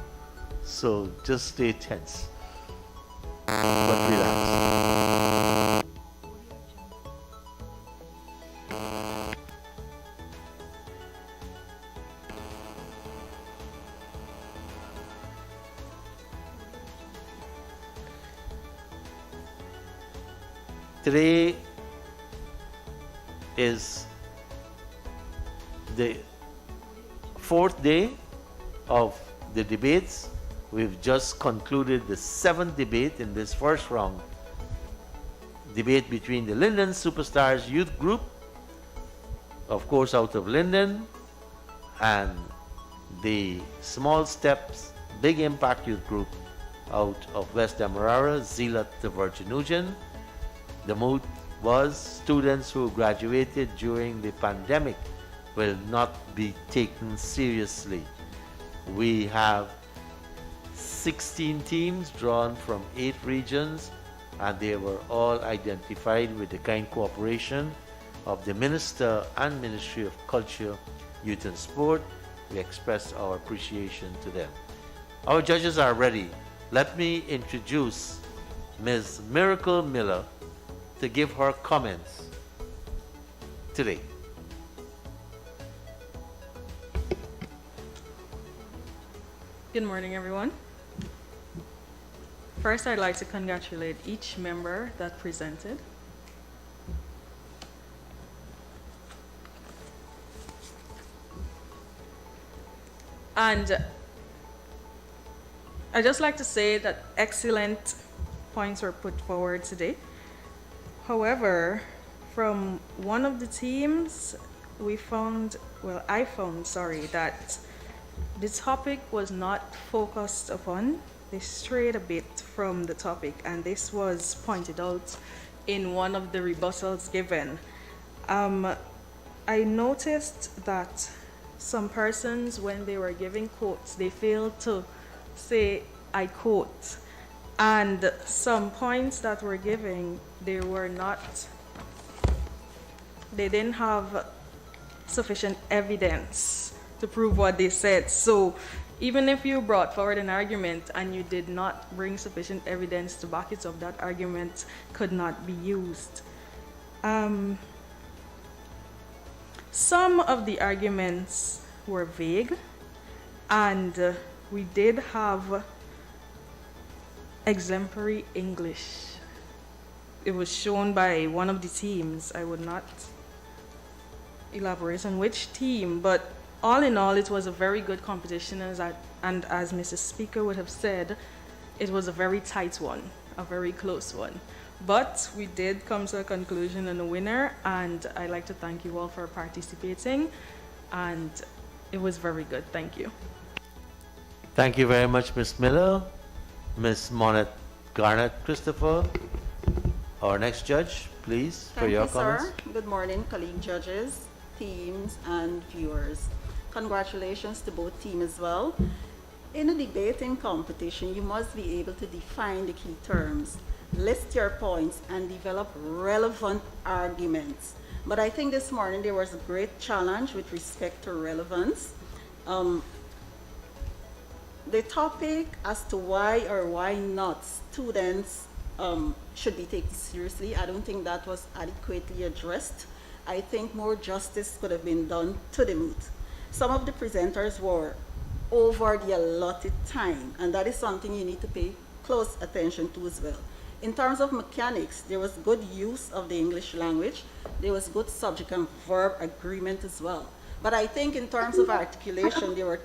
So just stay tense, but relax. Today is the fourth day of the debates. We've just concluded the seventh debate in this first round. Debate between the Linden Superstars Youth Group, of course out of Linden, and the Small Steps Big Impact Youth Group out of West Demerara, Zealot the Virgin Nugent. The mood was students who graduated during the pandemic will not be taken seriously. We have 16 teams drawn from 8 regions, and they were all identified with the kind cooperation of the Minister and Ministry of Culture, Youth and Sport. We express our appreciation to them. Our judges are ready. Let me introduce Ms. Miracle Miller to give her comments today. Good morning, everyone. First, I'd like to congratulate each member that presented. And I'd just like to say that excellent points were put forward today. However, from one of the teams, I found, that the topic was not focused upon. They strayed a bit from the topic, and this was pointed out in one of the rebuttals given. I noticed that some persons, when they were giving quotes, they failed to say, I quote. And some points that were given, they didn't have sufficient evidence to prove what they said. So even if you brought forward an argument and you did not bring sufficient evidence to back it up, that argument could not be used. Some of the arguments were vague, and we did have exemplary English. It was shown by one of the teams. I would not elaborate on which team, but all in all, it was a very good competition, and as Mrs. Speaker would have said, it was a very tight one, a very close one. But we did come to a conclusion and a winner, and I'd like to thank you all for participating, and it was very good. Thank you. Thank you very much, Ms. Miller. Ms. Monet Garnet Christopher, our next judge, please, for Thank your you, comments. sir. Good morning, colleague judges, teams, and viewers. Congratulations to both teams as well. In a debating competition, you must be able to define the key terms, list your points, and develop relevant arguments. But I think this morning there was a great challenge with respect to relevance. The topic as to why or why not students should be taken seriously, I don't think that was adequately addressed. I think more justice could have been done to the moot. Some of the presenters were over the allotted time, and that is something you need to pay close attention to as well. In terms of mechanics, there was good use of the English language. There was good subject and verb agreement as well. But I think in terms of articulation, there were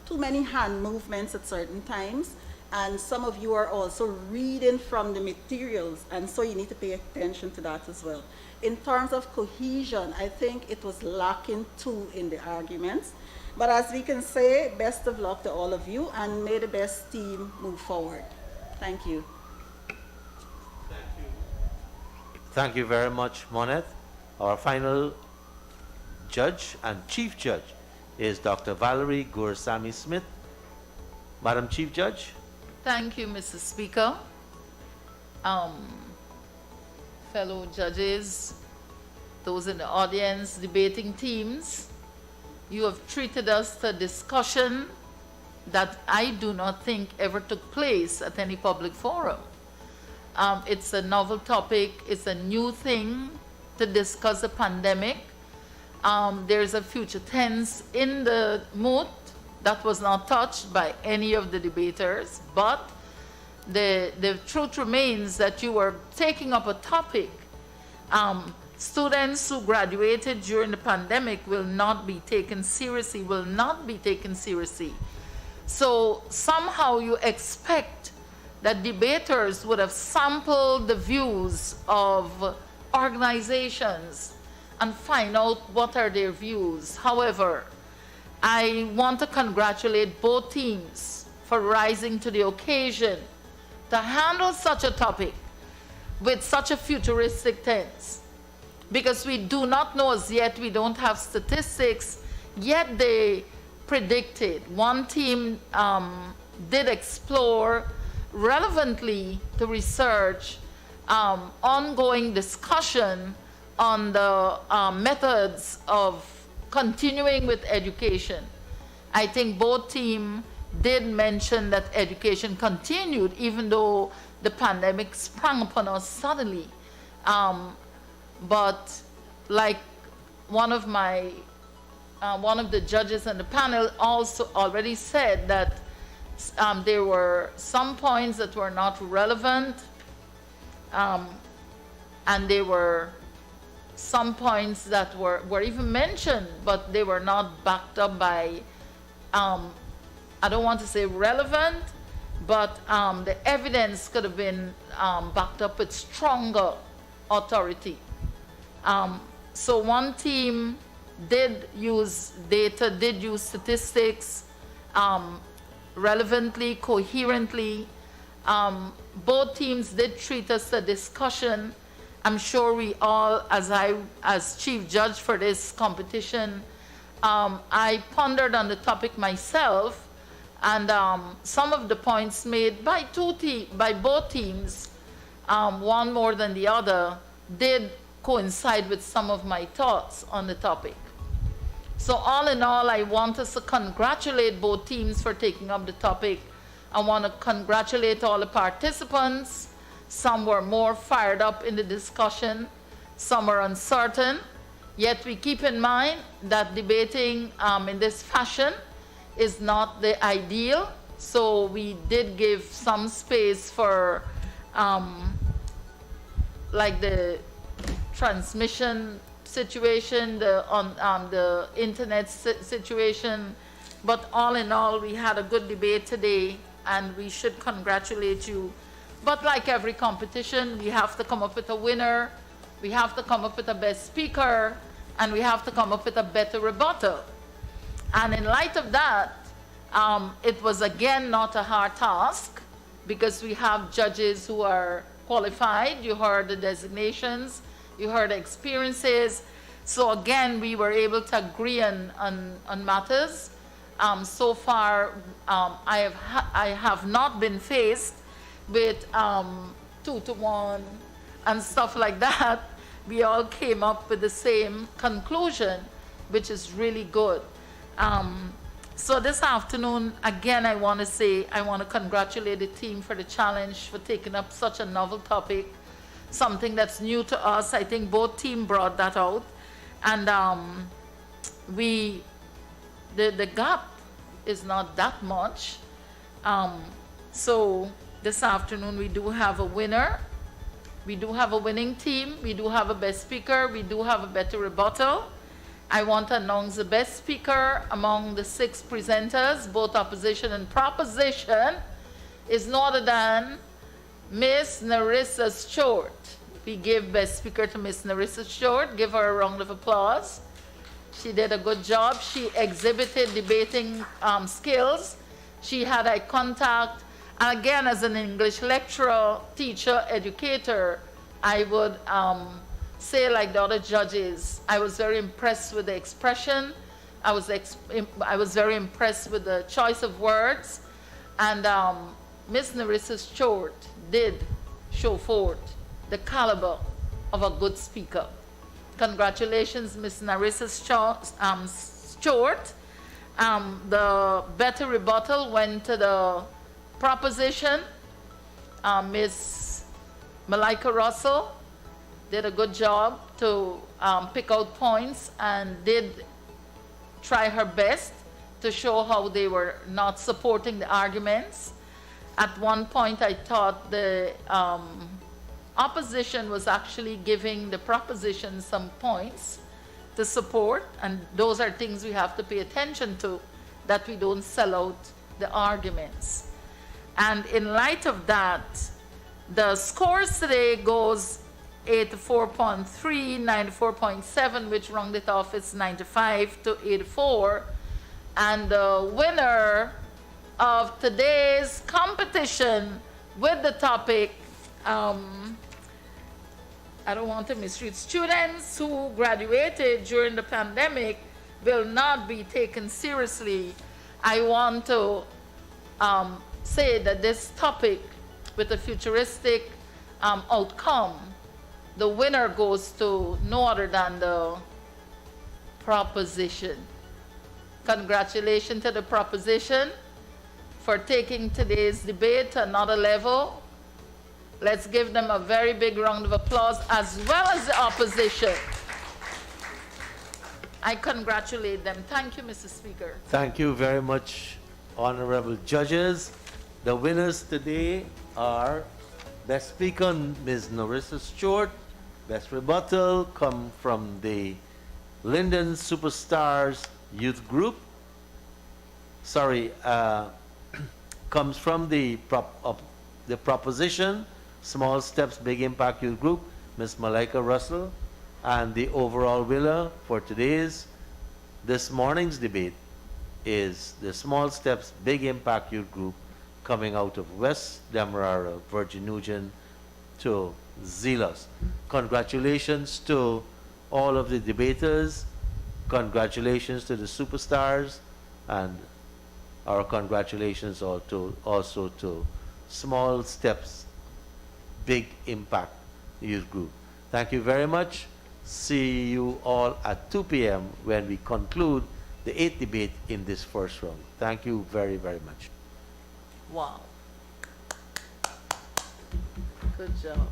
too many hand movements at certain times, and some of you are also reading from the materials, and so you need to pay attention to that as well. In terms of cohesion, I think it was lacking too in the arguments. But as we can say, best of luck to all of you, and may the best team move forward. Thank you. Thank you very much, Monette. Our final judge and chief judge is Dr. Valerie Goursami Smith. Madam Chief Judge. Thank you, Mr. Speaker. Fellow judges, those in the audience, debating teams, you have treated us to a discussion that I do not think ever took place at any public forum. It's a novel topic, it's a new thing to discuss the pandemic. There's a future tense in the moot that was not touched by any of the debaters, but the truth remains that you were taking up a topic. Students who graduated during the pandemic will not be taken seriously, So somehow you expect that debaters would have sampled the views of organizations and find out what are their views. However, I want to congratulate both teams for rising to the occasion to handle such a topic with such a futuristic tense. Because we do not know as yet, we don't have statistics, yet they predicted. One team did explore relevantly to research ongoing discussion on the methods of continuing with education. I think both teams did mention that education continued even though the pandemic sprang upon us suddenly. But like one of the judges on the panel also already said that there were some points that were not relevant, and there were some points that were even mentioned, but they were not backed up by, I don't want to say relevant, but the evidence could have been backed up with stronger authority. So one team did use data, did use statistics, relevantly, coherently. Both teams did treat us a discussion. I'm sure we all, as chief judge for this competition, I pondered on the topic myself, and some of the points made by both teams, one more than the other, did coincide with some of my thoughts on the topic. So all in all, I want us to congratulate both teams for taking up the topic. I want to congratulate all the participants. Some were more fired up in the discussion, some were uncertain. Yet we keep in mind that debating in this fashion is not the ideal. So we did give some space for like the transmission situation, the internet situation. But all in all, we had a good debate today, and we should congratulate you. But like every competition, we have to come up with a winner, we have to come up with a best speaker, and we have to come up with a better rebuttal. And in light of that, it was again not a hard task. because we have judges who are qualified. You heard the designations, you heard the experiences. So again, we were able to agree on matters. So far, I have not been faced with 2-to-1 and stuff like that. We all came up with the same conclusion, which is really good. So this afternoon, again, I want to congratulate the team for the challenge, for taking up such a novel topic, something that's new to us. I think both teams brought that out. And the gap is not that much. So this afternoon, we do have a winner. We do have a winning team. We do have a best speaker. We do have a better rebuttal. I want to announce the best speaker among the 6 presenters, both opposition and proposition, is no other than Miss Narissa Stewart. We give best speaker to Miss Narissa Stewart. Give her a round of applause. She did a good job. She exhibited debating skills. She had eye contact. And again, as an English lecturer, teacher, educator, I would say, like the other judges, I was very impressed with the expression. I was very impressed with the choice of words. And Miss Narissa Stewart did show forth the caliber of a good speaker. Congratulations, Miss Narissa Stewart. The better rebuttal went to the proposition. Miss Malika Russell did a good job to pick out points and did try her best to show how they were not supporting the arguments. At one point, I thought the opposition was actually giving the proposition some points to support, and those are things we have to pay attention to, that we don't sell out the arguments. And in light of that, the scores today goes 84.3, 94.7, which rounded off is 95 to 84. And the winner of today's competition with the topic, I don't want to misread, students who graduated during the pandemic will not be taken seriously. I want to say that this topic with a futuristic outcome, the winner goes to no other than the proposition. Congratulations to the proposition for taking today's debate to another level. Let's give them a very big round of applause, as well as the opposition. I congratulate them. Thank you, Mr. Speaker. Thank you very much, honorable judges. The winners today are Best Speaker, Ms. Narissa Stewart. Best Rebuttal come from the Linden Superstars Youth Group. Comes from the proposition, Small Steps, Big Impact Youth Group, Ms. Malika Russell. And the overall winner for this morning's debate is the Small Steps, Big Impact Youth Group, coming out of West Demerara, Virgin Nugent to Zelos. Congratulations to all of the debaters. Congratulations to the superstars, and our congratulations also to Small Steps, Big Impact Youth Group. Thank you very much. See you all at 2 p.m. when we conclude the 8th debate in this first round. Thank you very, very much. Wow. Good job.